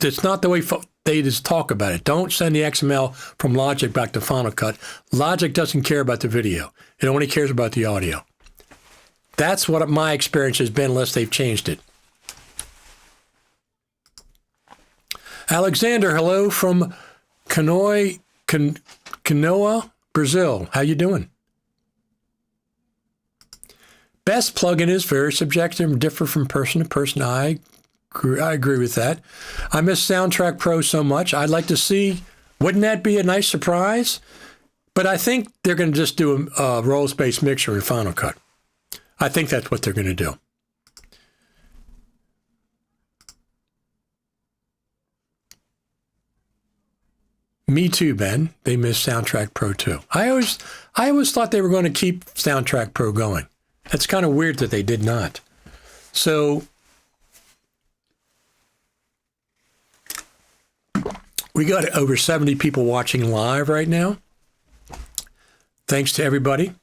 it's not the way they just talk about it. Don't send the XML from Logic back to Final Cut. Logic doesn't care about the video. It only cares about the audio. That's what my experience has been, unless they've changed it. Alexander, hello from Canoa, Brazil. How you doing? Best plugin is very subjective and differ from person to person. I agree with that. I miss Soundtrack Pro so much. I'd like to see, wouldn't that be a nice surprise? But I think they're going to just do a role-based mixer in Final Cut. I think that's what they're going to do. Me too, Ben. They missed Soundtrack Pro too. I always thought they were going to keep Soundtrack Pro going. That's kind of weird that they did not. So we got over 70 people watching live right now. Thanks to everybody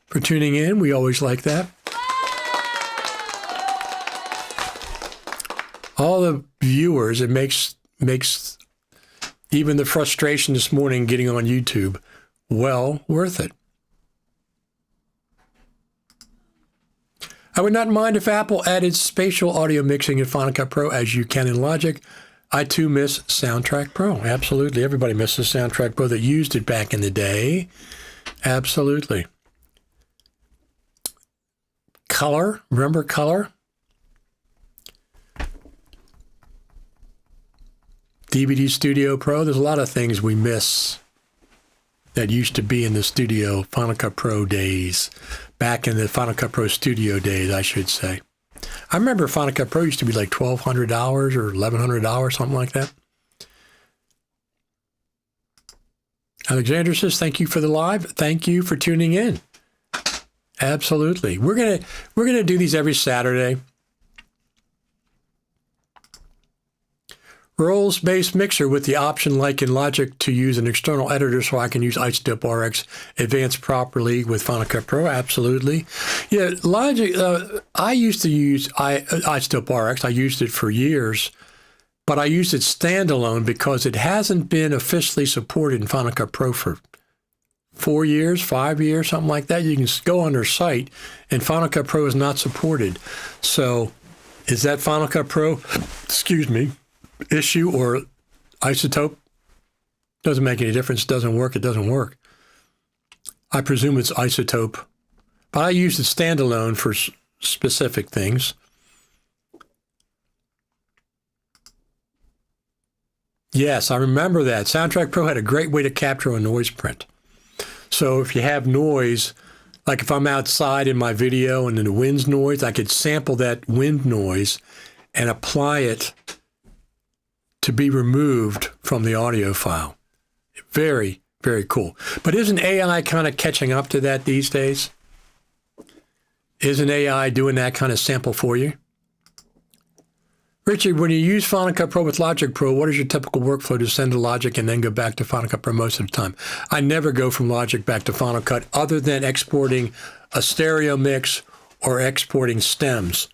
for tuning in. We always like that. All the viewers, it makes even the frustration this morning getting on YouTube well worth it. I would not mind if Apple added spatial audio mixing in Final Cut Pro as you can in Logic. I too miss Soundtrack Pro. Absolutely. Everybody misses Soundtrack Pro that used it back in the day. Absolutely. Color. Remember Color? DVD Studio Pro. There's a lot of things we miss that used to be in the studio Final Cut Pro days. Back in the Final Cut Pro studio days, I should say. I remember Final Cut Pro used to be like $1,200 or $1,100, something like that. Alexander says, thank you for the live. Thank you for tuning in. Absolutely. We're gonna do these every Saturday. Roles-based mixer with the option like in Logic to use an external editor so I can use iZotope RX Advanced properly with Final Cut Pro. Absolutely. Yeah, Logic, I used to use iZotope RX. I used it for years, but I used it standalone because it hasn't been officially supported in Final Cut Pro for 4 years, 5 years, something like that. You can go on their site, and Final Cut Pro is not supported. So is that Final Cut Pro, issue or iZotope? Doesn't make any difference. Doesn't work. It doesn't work. I presume it's iZotope, but I use it standalone for specific things. Yes, I remember that. Soundtrack Pro had a great way to capture a noise print. So if you have noise, like if I'm outside in my video and then the wind's noise, I could sample that wind noise and apply it to be removed from the audio file. Very, very cool. But isn't AI kind of catching up to that these days? Isn't AI doing that kind of sample for you? Richard, when you use Final Cut Pro with Logic Pro, what is your typical workflow to send to Logic and then go back to Final Cut Pro most of the time? I never go from Logic back to Final Cut other than exporting a stereo mix or exporting stems.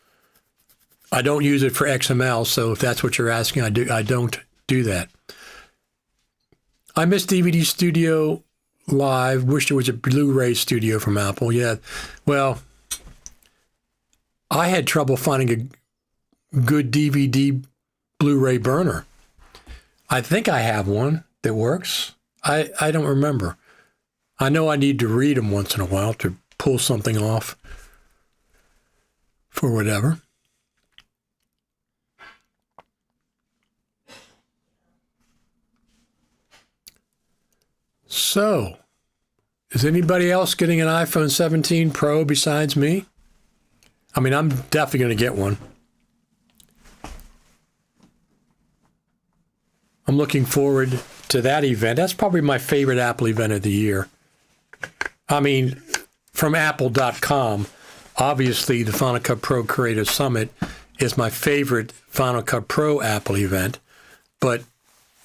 I don't use it for XML, so if that's what you're asking, I don't do that. I miss DVD Studio Live. Wish there was a Blu-ray Studio from Apple. Yeah, well, I had trouble finding a good DVD Blu-ray burner. I think I have one that works. I don't remember. I know I need to read them once in a while to pull something off for whatever. So, is anybody else getting an iPhone 17 Pro besides me? I mean, I'm definitely going to get one. I'm looking forward to that event. That's probably my favorite Apple event of the year. I mean, from Apple.com, obviously the Final Cut Pro Creator Summit is my favorite Final Cut Pro Apple event. But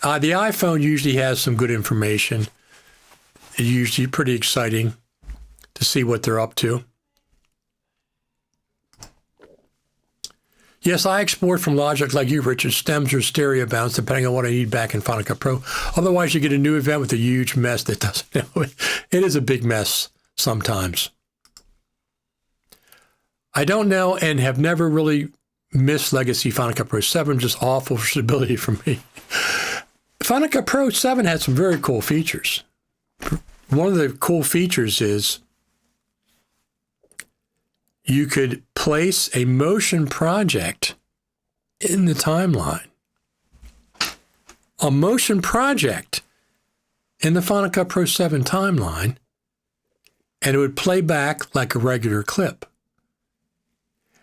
the iPhone usually has some good information. It's usually pretty exciting to see what they're up to. Yes, I export from Logic like you, Richard, stems or stereo bounds, depending on what I need back in Final Cut Pro. Otherwise, you get a new event with a huge mess that doesn't, it is a big mess sometimes. I don't know and have never really missed Legacy Final Cut Pro 7, just awful for stability for me. Final Cut Pro 7 has some very cool features. One of the cool features is you could place a motion project in the timeline. A motion project in the Final Cut Pro 7 timeline, and it would play back like a regular clip.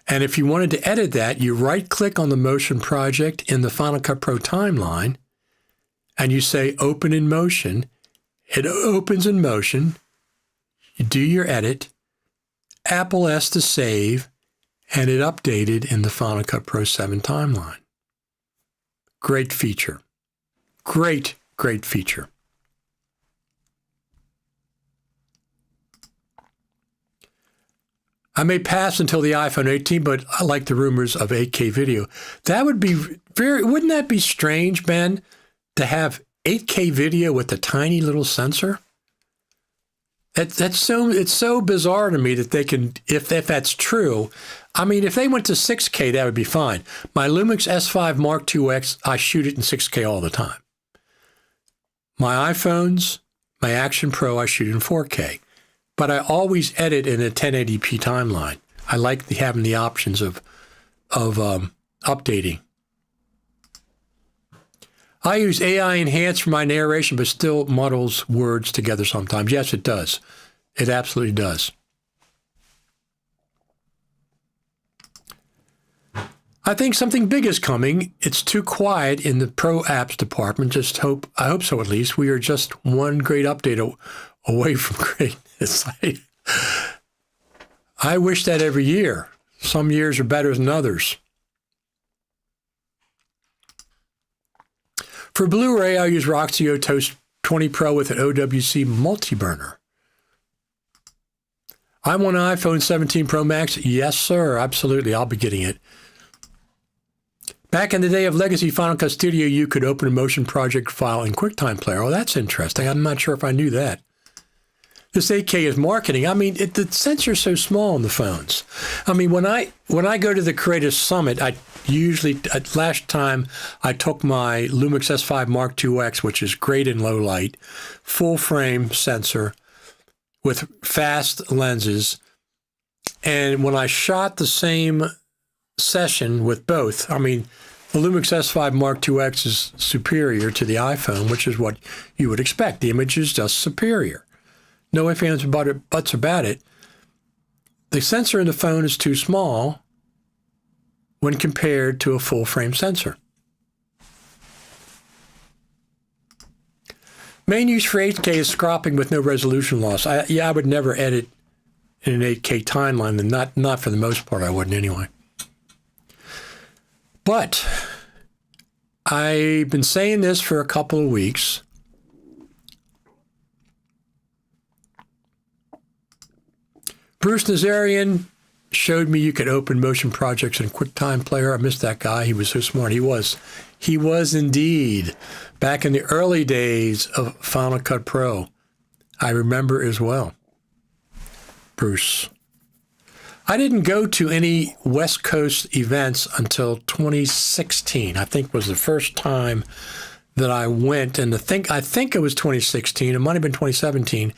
And if you wanted to edit that, you right-click on the motion project in the Final Cut Pro timeline, and you say open in motion, it opens in motion. You do your edit. Apple asks to save, and it updated in the Final Cut Pro 7 timeline. Great feature. Great feature. I may pass until the iPhone 18, but I like the rumors of 8K video. That would be wouldn't that be strange, Ben, to have 8K video with a tiny little sensor? It's so bizarre to me that they can, if that's true. I mean, if they went to 6K, that would be fine. My Lumix S5 Mark II X, I shoot it in 6K all the time. My iPhones, my Action Pro, I shoot in 4K. But I always edit in a 1080p timeline. I like having the options of updating. I use AI Enhance for my narration, but still muddles words together sometimes. Yes, it does. It absolutely does. I think something big is coming. It's too quiet in the Pro Apps department. I hope so at least. We are just one great update away from greatness. I wish that every year. Some years are better than others. For Blu-ray, I use Roxio Toast 20 Pro with an OWC multi-burner. I want an iPhone 17 Pro Max. Yes, sir. Absolutely. I'll be getting it. Back in the day of Legacy Final Cut Studio, you could open a motion project file in QuickTime Player. Oh, that's interesting. I'm not sure if I knew that. This 8K is marketing. I mean, the sensor's so small on the phones. I mean, when I go to the Creative Summit, last time I took my Lumix S5 Mark II X, which is great in low light, full frame sensor with fast lenses. And when I shot the same session with both, I mean, the Lumix S5 Mark II X is superior to the iPhone, which is what you would expect. The image is just superior. No ifs, ands, buts about it. The sensor in the phone is too small when compared to a full-frame sensor. Main use for 8K is cropping with no resolution loss. I would never edit in an 8K timeline, and not for the most part. I wouldn't anyway. But I've been saying this for a couple of weeks. Bruce Nazarian showed me you could open motion projects in QuickTime Player. I missed that guy. He was so smart. He was indeed. Back in the early days of Final Cut Pro, I remember as well. Bruce. I didn't go to any West Coast events until 2016. I think was the first time that I went, and I think it was 2016. It might have been 2017.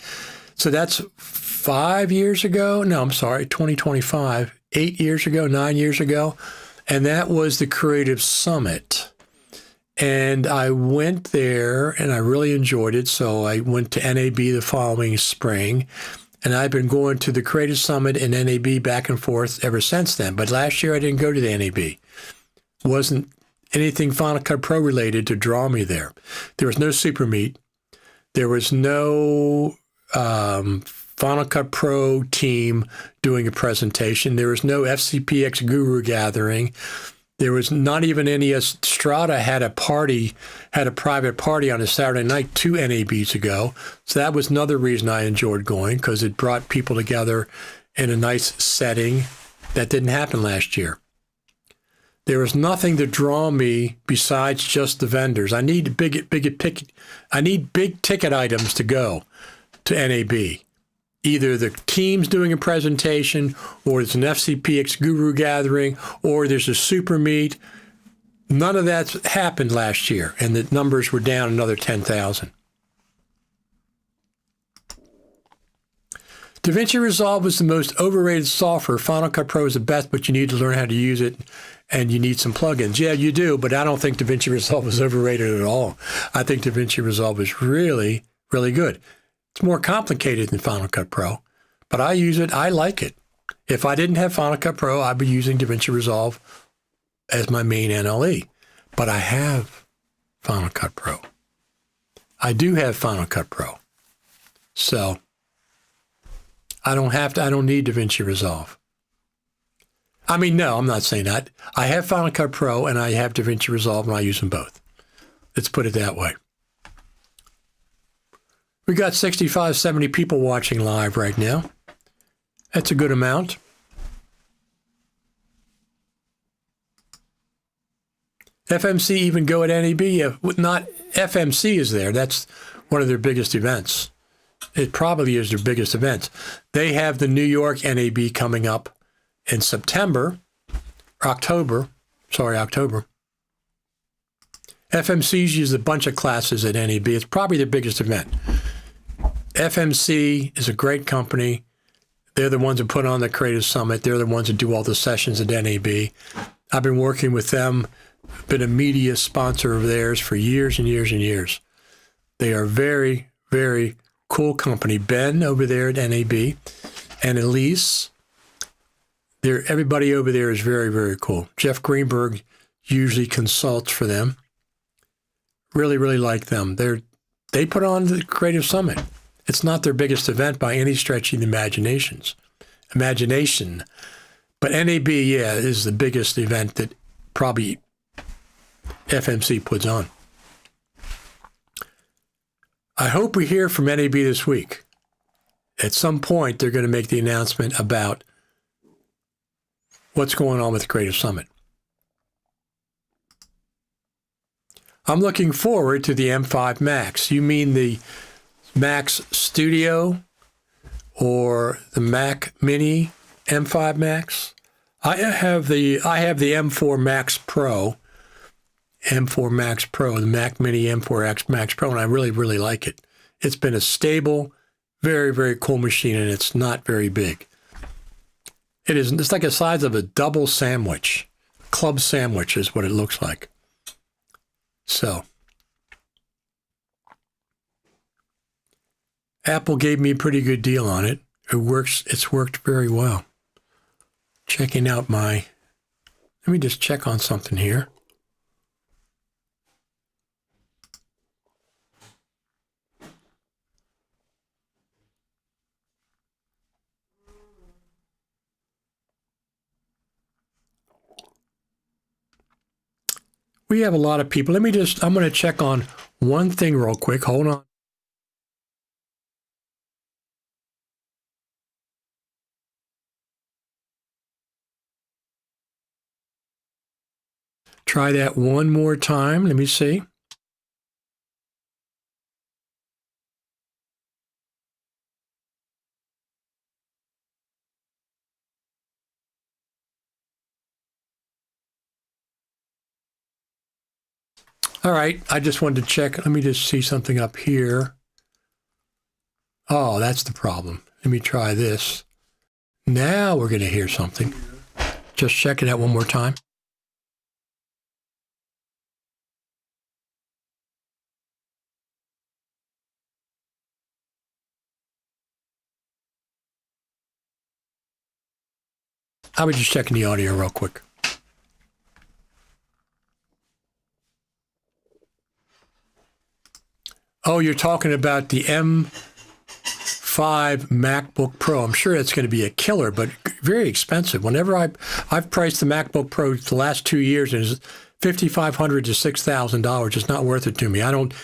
So that's 5 years ago. No, I'm sorry, 2025. 8 years ago, 9 years ago, and that was the Creative Summit. And I went there, and I really enjoyed it. So I went to NAB the following spring. And I've been going to the Creative Summit and NAB back and forth ever since then. But last year I didn't go to the NAB. Wasn't anything Final Cut Pro related to draw me there. There was no Super Meet. There was no Final Cut Pro team doing a presentation. There was no FCPX Guru gathering. There was not even any. Strata had a private party on a Saturday night 2 NABs ago. So that was another reason I enjoyed going, because it brought people together in a nice setting that didn't happen last year. There was nothing to draw me besides just the vendors. I need big ticket items to go to NAB. Either the team's doing a presentation, or it's an FCPX Guru gathering, or there's a Super Meet. None of that happened last year, and the numbers were down another 10,000. DaVinci Resolve was the most overrated software. Final Cut Pro is the best, but you need to learn how to use it, and you need some plugins. Yeah, you do, but I don't think DaVinci Resolve is overrated at all. I think DaVinci Resolve is really, really good. It's more complicated than Final Cut Pro, but I use it. I like it. If I didn't have Final Cut Pro, I'd be using DaVinci Resolve as my main NLE, but I have Final Cut Pro. I do have Final Cut Pro. So I don't need DaVinci Resolve. I mean, no, I'm not saying that. I have Final Cut Pro and I have DaVinci Resolve and I use them both. Let's put it that way. We got 65, 70 people watching live right now. That's a good amount. FMC even go at NAB. Not FMC is there. That's one of their biggest events. It probably is their biggest event. They have the New York NAB coming up in October. FMC uses a bunch of classes at NAB. It's probably their biggest event. FMC is a great company. They're the ones that put on the Creative Summit. They're the ones that do all the sessions at NAB. I've been working with them, been a media sponsor of theirs for years and years and years. They are very, very cool company. Ben over there at NAB and Elise, everybody over there is very, very cool. Jeff Greenberg usually consults for them. Really, really like them. They put on the Creative Summit. It's not their biggest event by any stretch of the imagination. But NAB, is the biggest event that probably FMC puts on. I hope we hear from NAB this week. At some point, they're going to make the announcement about what's going on with the Creative Summit. I'm looking forward to the M5 Max. You mean the Max Studio or the Mac Mini M5 Max? I have the M4 Max Pro, the Mac Mini M4 Max Pro, and I really, really like it. It's been a stable, very, very cool machine, and it's not very big. It's like the size of a double sandwich. Club sandwich is what it looks like. So, Apple gave me a pretty good deal on it. It's worked very well. Checking out let me just check on something here. We have a lot of people. I'm going to check on one thing real quick. Hold on. Try that one more time. Let me see. All right, I just wanted to check. Let me just see something up here. Oh, that's the problem. Let me try this. Now we're going to hear something. Just check it out one more time. I was just checking the audio real quick. Oh, you're talking about the M5 MacBook Pro. I'm sure it's going to be a killer, but very expensive. Whenever I've priced the MacBook Pro the last 2 years, and it's $5,500 to $6,000. It's not worth it to me. I don't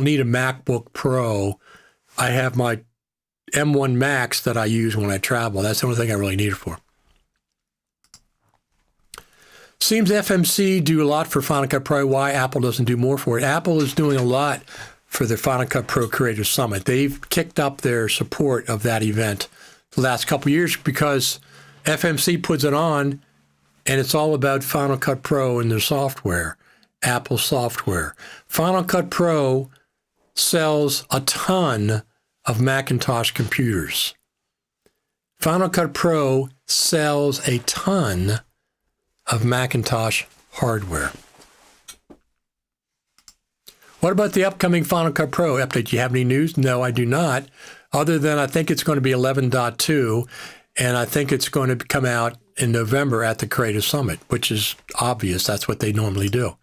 need a MacBook Pro. I have my M1 Max that I use when I travel. That's the only thing I really need it for. Seems FMC do a lot for Final Cut Pro. Why Apple doesn't do more for it? Apple is doing a lot for the Final Cut Pro Creative Summit. They've kicked up their support of that event the last couple of years because FMC puts it on, and it's all about Final Cut Pro and their software, Apple software. Final Cut Pro sells a ton of Macintosh computers. Final Cut Pro sells a ton of Macintosh hardware. What about the upcoming Final Cut Pro update? Do you have any news? No, I do not, other than I think it's going to be 11.2, and I think it's going to come out in November at the Creative Summit, which is obvious. That's what they normally do.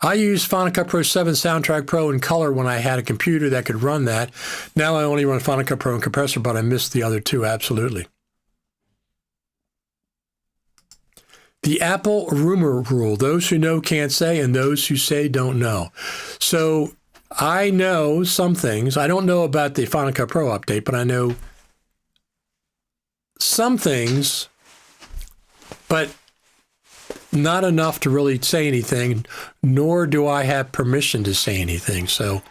I used Final Cut Pro 7 Soundtrack Pro in color when I had a computer that could run that. Now I only run Final Cut Pro and Compressor, but I missed the other two, absolutely. The Apple rumor rule. Those who know can't say, and those who say don't know. So I know some things. I don't know about the Final Cut Pro update, but I know some things, but not enough to really say anything, nor do I have permission to say anything. So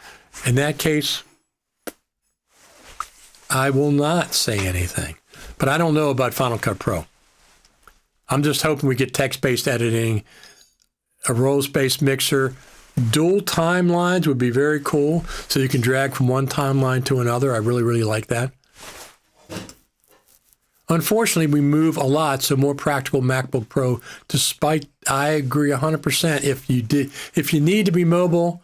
in that case, I will not say anything. But I don't know about Final Cut Pro. I'm just hoping we get text-based editing, a roles-based mixer. Dual timelines would be very cool, so you can drag from one timeline to another. I really, really like that. Unfortunately, we move a lot, so more practical MacBook Pro, despite, I agree 100%. If you need to be mobile,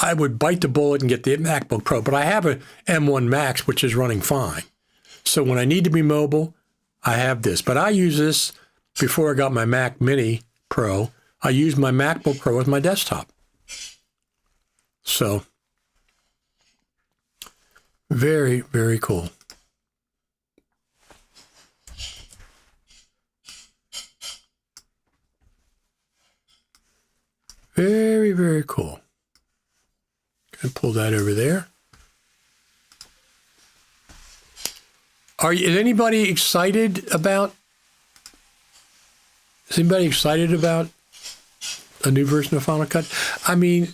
I would bite the bullet and get the MacBook Pro. But I have a M1 Max, which is running fine. So when I need to be mobile, I have this. But I use this before I got my Mac Mini Pro. I used my MacBook Pro as my desktop. So, very, very cool. Very, very cool. Gonna pull that over there. Is anybody excited about a new version of Final Cut? I mean,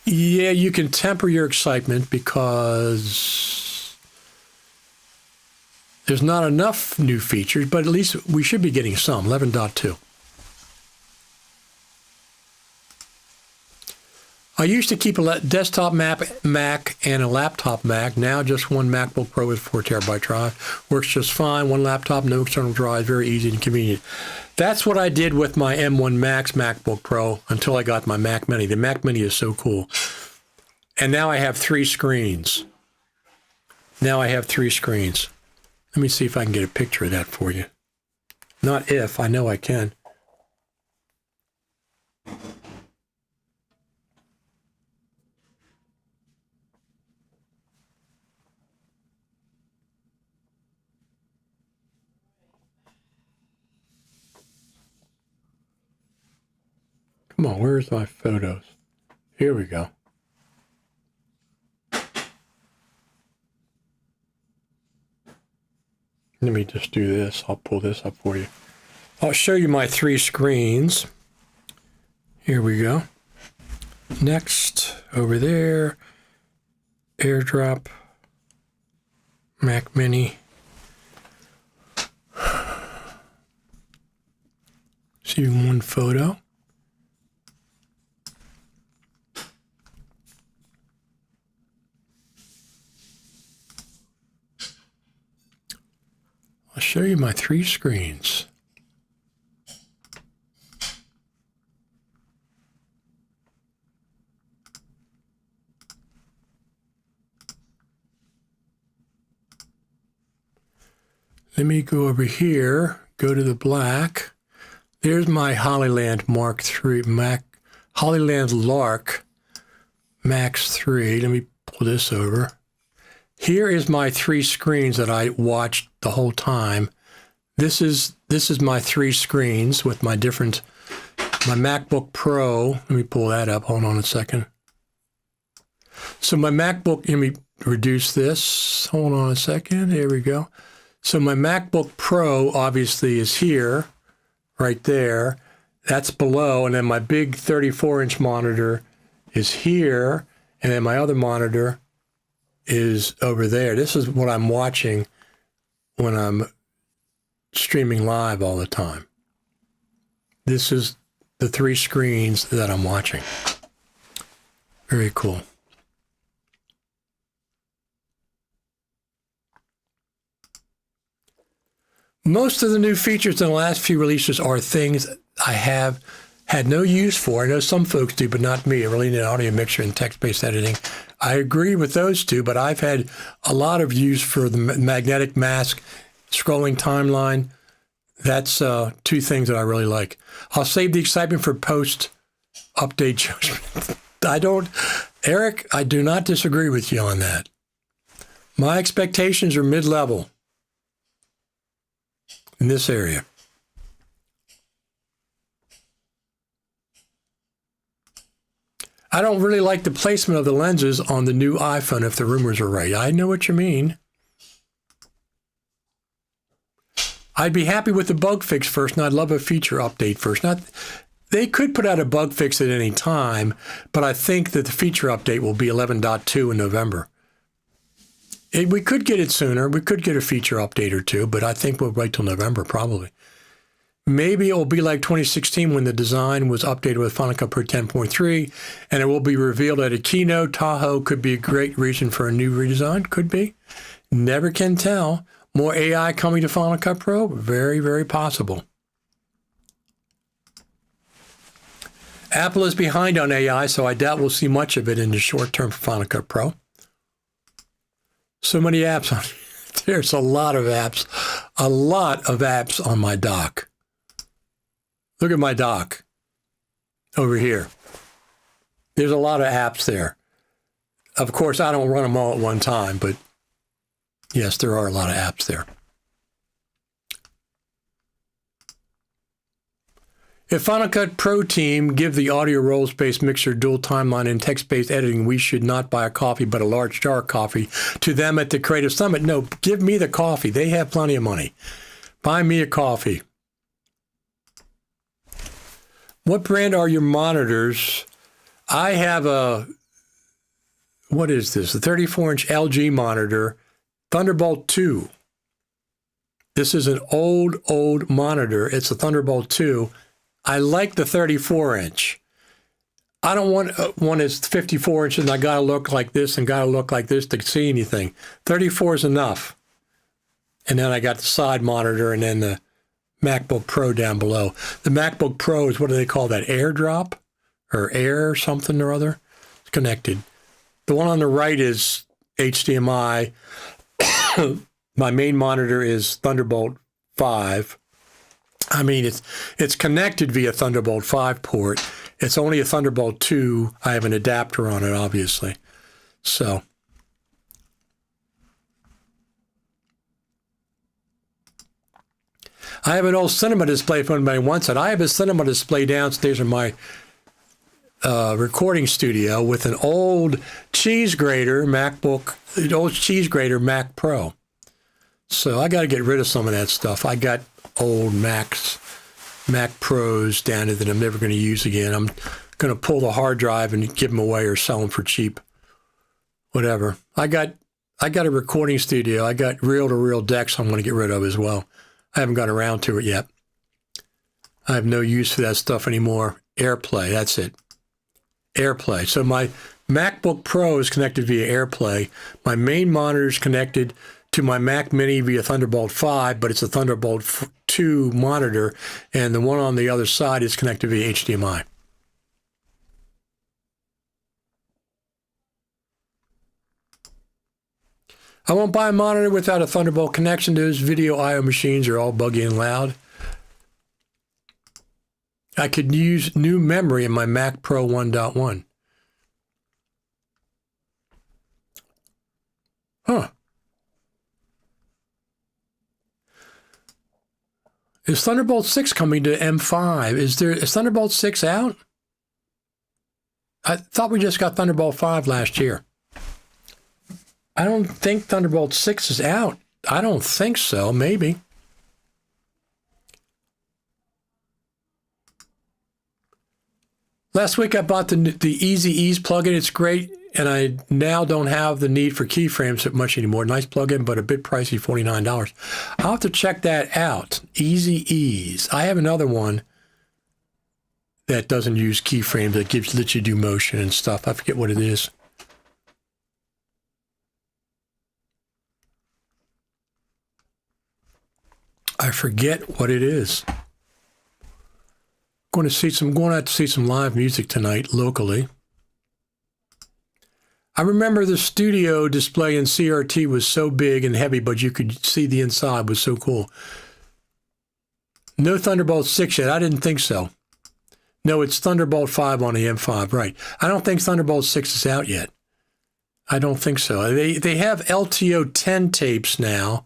yeah, you can temper your excitement because there's not enough new features, but at least we should be getting some, 11.2. I used to keep a desktop Mac and a laptop Mac. Now just one MacBook Pro with 4 terabyte drive. Works just fine. One laptop, no external drive, very easy and convenient. That's what I did with my M1 Max MacBook Pro until I got my Mac Mini. The Mac Mini is so cool. And now I have 3 screens. Let me see if I can get a picture of that for you. Not if, I know I can. Come on, where's my photos? Here we go. Let me just do this. I'll pull this up for you. I'll show you my 3 screens. Here we go. Next, over there, AirDrop, Mac Mini. See one photo. I'll show you my 3 screens. Let me go over here, go to the black. There's my Hollyland Mark III, Hollyland Lark Max 3. Let me pull this over. Here is my 3 screens that I watched the whole time. This is my 3 screens with my MacBook Pro. Let me pull that up. Hold on a second. So my MacBook, let me reduce this. Hold on a second. Here we go. So my MacBook Pro obviously is here, right there. That's below. And then my big 34-inch monitor is here. And then my other monitor is over there. This is what I'm watching when I'm streaming live all the time. This is the 3 screens that I'm watching. Very cool. Most of the new features in the last few releases are things I have had no use for. I know some folks do, but not me. I really need audio mixer and text-based editing. I agree with those two, but I've had a lot of use for the magnetic mask, scrolling timeline. That's 2 things that I really like. I'll save the excitement for post update judgment. Eric, I do not disagree with you on that. My expectations are mid-level in this area. I don't really like the placement of the lenses on the new iPhone if the rumors are right. I know what you mean. I'd be happy with the bug fix first, and I'd love a feature update first. They could put out a bug fix at any time, but I think that the feature update will be 11.2 in November. We could get it sooner. We could get a feature update or two, but I think we'll wait till November probably. Maybe it will be like 2016 when the design was updated with Final Cut Pro 10.3, and it will be revealed at a keynote. Tahoe could be a great reason for a new redesign. Could be. Never can tell. More AI coming to Final Cut Pro? Very, very possible. Apple is behind on AI, so I doubt we'll see much of it in the short term for Final Cut Pro. So many apps on there's a lot of apps on my dock. Look at my dock over here. There's a lot of apps there. Of course, I don't run them all at one time, but yes, there are a lot of apps there. If Final Cut Pro team give the audio roll-space mixer dual timeline and text-based editing, we should not buy a coffee, but a large jar of coffee to them at the Creative Summit. No, give me the coffee. They have plenty of money. Buy me a coffee. What brand are your monitors? I have what is this? A 34-inch LG monitor, Thunderbolt 2. This is an old monitor. It's a Thunderbolt 2. I like the 34-inch. I don't want one that's 54 inches and I got to look like this and got to look like this to see anything. 34 is enough. And then I got the side monitor and then the MacBook Pro down below. The MacBook Pro is, what do they call that, AirDrop? Or Air or something or other? It's connected. The one on the right is HDMI. My main monitor is Thunderbolt 5. I mean, it's connected via Thunderbolt 5 port. It's only a Thunderbolt 2. I have an adapter on it, obviously. So, I have an old cinema display if anybody wants it. I have a cinema display downstairs in my recording studio with an old cheese grater MacBook, an old cheese grater Mac Pro. So I got to get rid of some of that stuff. I got old Mac Pros down there that I'm never going to use again. I'm going to pull the hard drive and give them away or sell them for cheap. Whatever. I got a recording studio. I got reel-to-reel decks I'm going to get rid of as well. I haven't got around to it yet. I have no use for that stuff anymore. AirPlay, that's it. AirPlay. So my MacBook Pro is connected via AirPlay. My main monitor is connected to my Mac Mini via Thunderbolt 5, but it's a Thunderbolt 2 monitor, and the one on the other side is connected via HDMI. I won't buy a monitor without a Thunderbolt connection. Those video I/O machines are all buggy and loud. I could use new memory in my Mac Pro 1.1. Huh. Is Thunderbolt 6 coming to M5? Is Thunderbolt 6 out? I thought we just got Thunderbolt 5 last year. I don't think Thunderbolt 6 is out. I don't think so. Maybe. Last week I bought the Easy Ease plugin. It's great, and I now don't have the need for keyframes much anymore. Nice plugin, but a bit pricey, $49. I'll have to check that out. Easy Ease. I have another one that doesn't use keyframes, that lets you do motion and stuff. I forget what it is. I forget what it is. Going out to see some live music tonight locally. I remember the studio display in CRT was so big and heavy, but you could see the inside. It was so cool. No Thunderbolt 6 yet. I didn't think so. No, it's Thunderbolt 5 on the M5, right. I don't think Thunderbolt 6 is out yet. I don't think so. They have LTO 10 tapes now,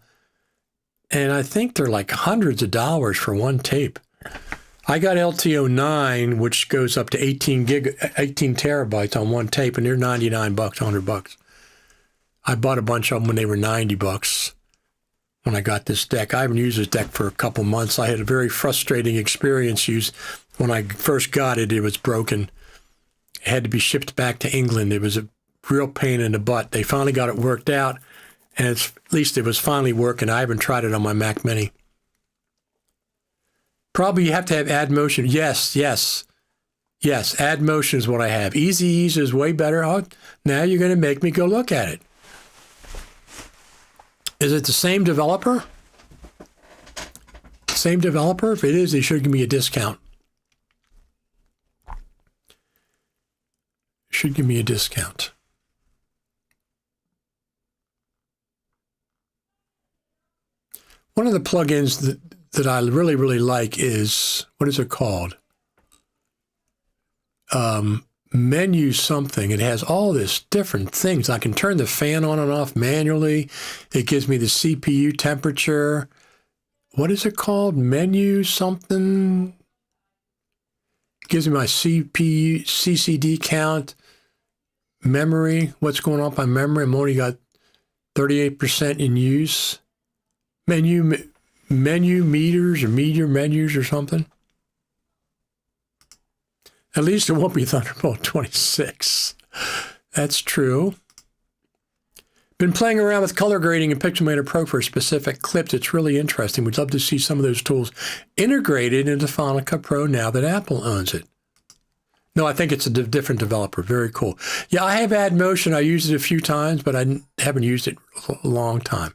and I think they're like hundreds of dollars for one tape. I got LTO 9, which goes up to 18 terabytes on one tape, and they're $99, $100. I bought a bunch of them when they were $90 when I got this deck. I haven't used this deck for a couple months. I had a very frustrating experience when I first got it. It was broken. It had to be shipped back to England. It was a real pain in the butt. They finally got it worked out, and at least it was finally working. I haven't tried it on my Mac Mini. Probably you have to have AddMotion. Yes. AddMotion is what I have. Easy Ease is way better. Oh, now you're going to make me go look at it. Is it the same developer? Same developer? If it is, they should give me a discount. Should give me a discount. One of the plugins that I really, really like is, what is it called? Menu something. It has all this different things. I can turn the fan on and off manually. It gives me the CPU temperature. What is it called? Menu something. It gives me my CPU, CCD count, memory. What's going on with my memory? I'm only got 38% in use. Menu meters or meter menus or something. At least it won't be Thunderbolt 26. That's true. Been playing around with color grading in Pixelmator Pro for specific clips. It's really interesting. We'd love to see some of those tools integrated into Final Cut Pro now that Apple owns it. No, I think it's a different developer. Very cool. Yeah, I have AddMotion. I used it a few times, but I haven't used it a long time.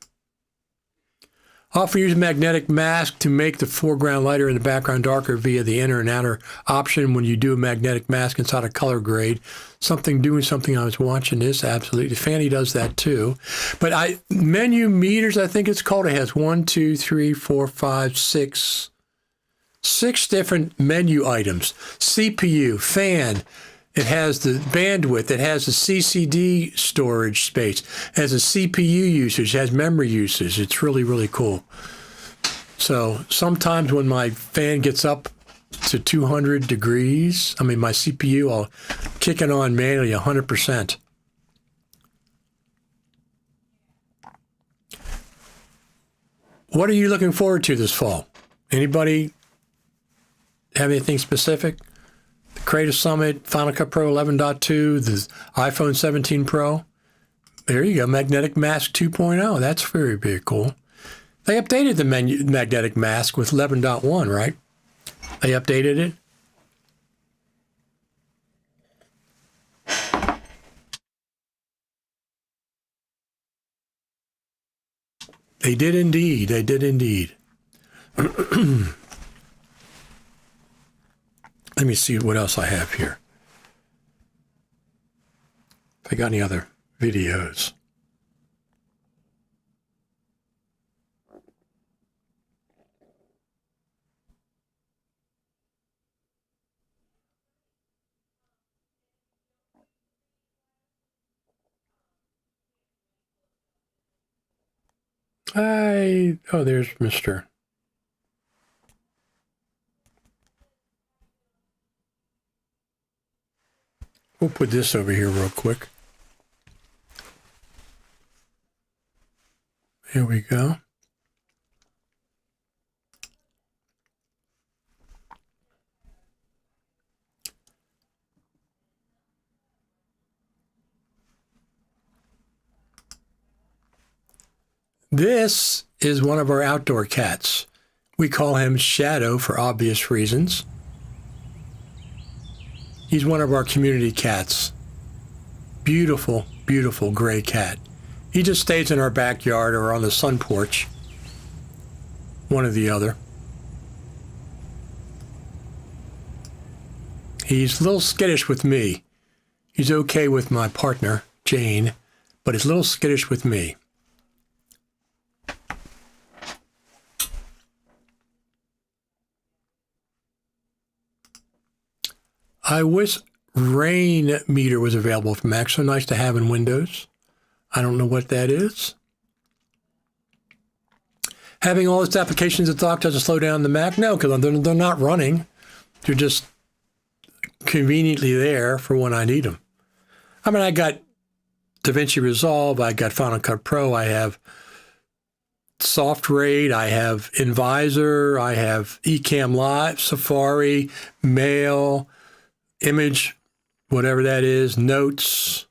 Often use a magnetic mask to make the foreground lighter and the background darker via the inner and outer option when you do a magnetic mask inside a color grade. Doing something I was watching this, absolutely. Fanny does that too. But menu meters, I think it's called. It has 1, 2, 3, 4, 5, 6 different menu items. CPU, fan. It has the bandwidth. It has the CCD storage space. It has a CPU usage. It has memory usage. It's really, really cool. So sometimes when my fan gets up to 200 degrees, my CPU, I'll kick it on manually 100%. What are you looking forward to this fall? Anybody have anything specific? Creative Summit, Final Cut Pro 11.2, the iPhone 17 Pro. There you go, Magnetic Mask 2.0. That's very, very cool. They updated the Magnetic Mask with 11.1, right? They updated it. They did indeed. They did indeed. Let me see what else I have here. If I got any other videos. There's Mr. We'll put this over here real quick. Here we go. This is one of our outdoor cats. We call him Shadow for obvious reasons. He's one of our community cats. Beautiful, beautiful gray cat. He just stays in our backyard or on the sun porch. One or the other. He's a little skittish with me. He's okay with my partner, Jane, but he's a little skittish with me. I wish rain meter was available for Mac. So nice to have in Windows. I don't know what that is. Having all these applications at dock doesn't slow down the Mac? No, because they're not running. They're just conveniently there for when I need them. I mean, I got DaVinci Resolve, I got Final Cut Pro, I have SoftRate, I have Invisor, I have Ecamm Live, Safari, Mail, Image, whatever that is, Notes,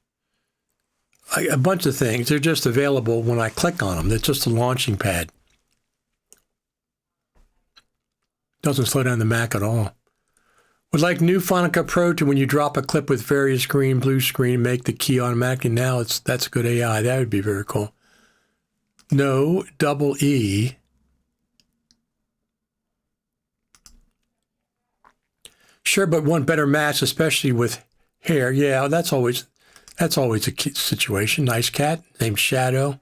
a bunch of things. They're just available when I click on them. It's just a launching pad. Doesn't slow down the Mac at all. Would like new Final Cut Pro to when you drop a clip with various green, blue screen, make the key automatic. And now that's a good AI. That would be very cool. No, double E. Sure, but one better match, especially with hair. Yeah, that's always a key situation. Nice cat named Shadow.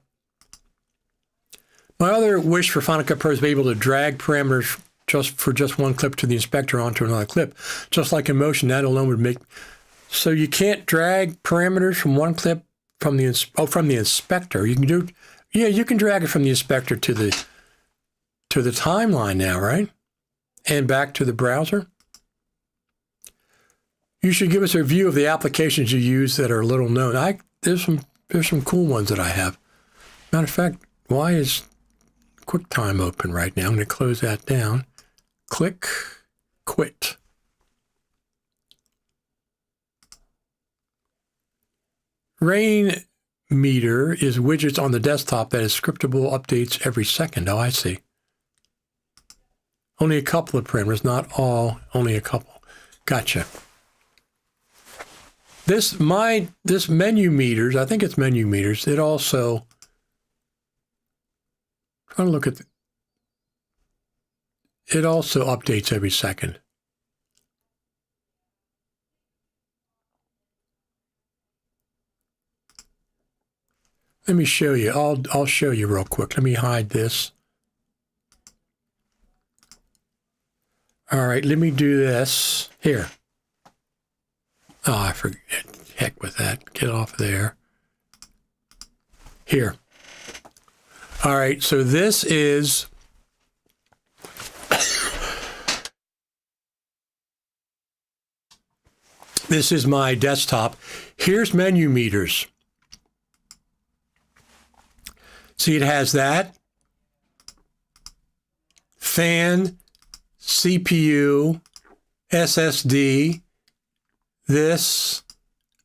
My other wish for Final Cut Pro is to be able to drag parameters just one clip to the inspector onto another clip. Just like in Motion, that alone would make... So you can't drag parameters from one clip from the inspector. You can do... Yeah, you can drag it from the inspector to the timeline now, right? And back to the browser. You should give us a review of the applications you use that are little known. There's some cool ones that I have. Matter of fact, why is QuickTime open right now? I'm going to close that down. Click, quit. Rain meter is widgets on the desktop that is scriptable updates every second. Oh, I see. Only a couple of parameters, not all, only a couple. Gotcha. This menu meters, I think it's menu meters, it also, trying to look at, it also updates every second. Let me show you. I'll show you real quick. Let me hide this. All right, let me do this. Here. Oh, I forget. Heck with that. Get off there. Here. All right, so this is... This is my desktop. Here's menu meters. See, it has that. Fan, CPU, SSD, this,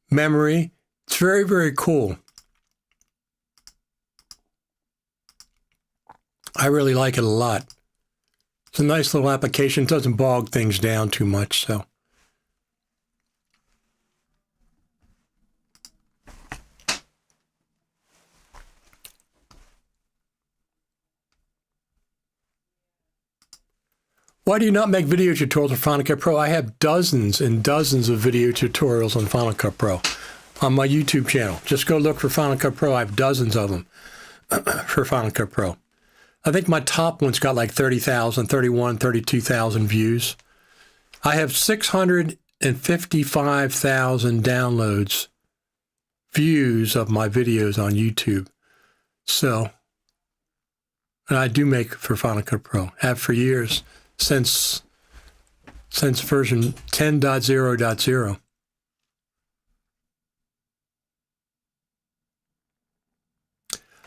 memory. It's very, very cool. I really like it a lot. It's a nice little application. It doesn't bog things down too much, so. Why do you not make video tutorials for Final Cut Pro? I have dozens and dozens of video tutorials on Final Cut Pro on my YouTube channel. Just go look for Final Cut Pro. I have dozens of them for Final Cut Pro. I think my top one's got like 30,000, 31, 32,000 views. I have 655,000 downloads, views of my videos on YouTube. So, and I do make for Final Cut Pro, have for years. Since version 10.0.0.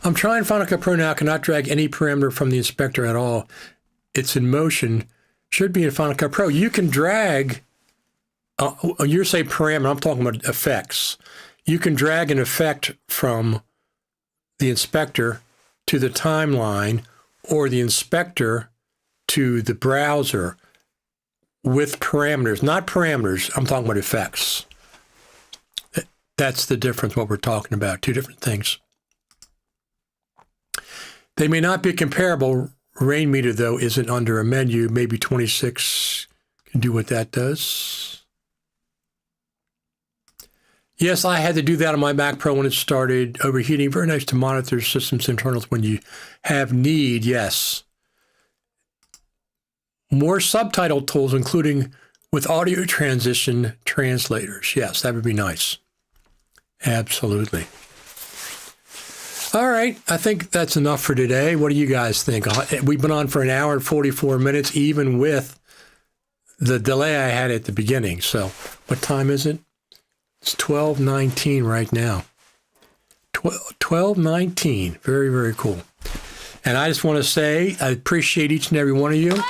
I'm trying Final Cut Pro now. Cannot drag any parameter from the inspector at all. It's in Motion. Should be in Final Cut Pro. You can drag, you say parameter, I'm talking about effects. You can drag an effect from the inspector to the timeline or the inspector to the browser with parameters, not parameters. I'm talking about effects. That's the difference, what we're talking about, two different things. They may not be comparable. Rain meter, though, isn't under a menu. Maybe 26 can do what that does. Yes, I had to do that on my Mac Pro when it started overheating. Very nice to monitor systems internals when you have need, yes. More subtitle tools, including with audio transition translators. Yes, that would be nice. Absolutely. All right. I think that's enough for today. What do you guys think? We've been on for an hour and 44 minutes, even with the delay I had at the beginning. So what time is it? It's 12:19 right now. 12:19. Very, very cool. And I just want to say I appreciate each and every one of you.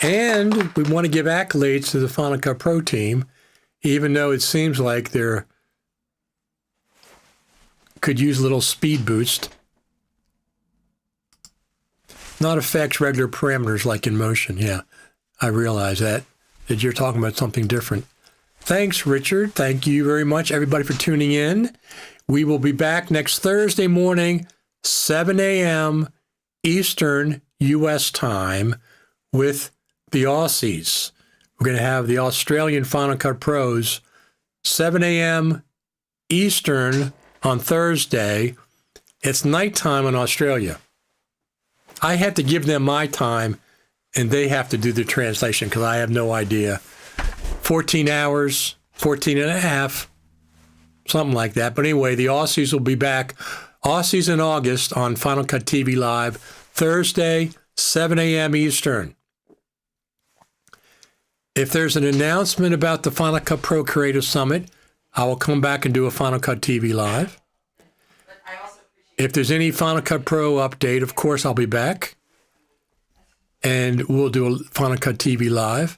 And we want to give accolades to the Final Cut Pro team, even though it seems like they're could use a little speed boost. Not affects regular parameters like InMotion. Yeah, I realize that you're talking about something different. Thanks, Richard. Thank you very much, everybody, for tuning in. We will be back next Thursday morning, 7 a.m. Eastern U.S. time with the Aussies. We're going to have the Australian Final Cut Pros, 7 a.m. Eastern on Thursday. It's nighttime in Australia. I have to give them my time, and they have to do the translation because I have no idea. 14 hours, 14 and a half, something like that. But anyway, the Aussies will be back. Aussies in August on Final Cut TV Live, Thursday, 7 a.m. Eastern. If there's an announcement about the Final Cut Pro Creative Summit, I will come back and do a Final Cut TV Live. If there's any Final Cut Pro update, of course, I'll be back. And we'll do a Final Cut TV Live.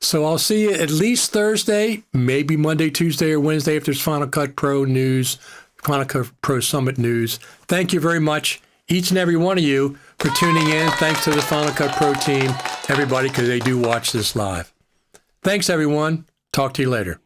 So I'll see you at least Thursday, maybe Monday, Tuesday, or Wednesday if there's Final Cut Pro news, Final Cut Pro Summit news. Thank you very much, each and every one of you, for tuning in. Thanks to the Final Cut Pro team, everybody, because they do watch this live. Thanks, everyone. Talk to you later.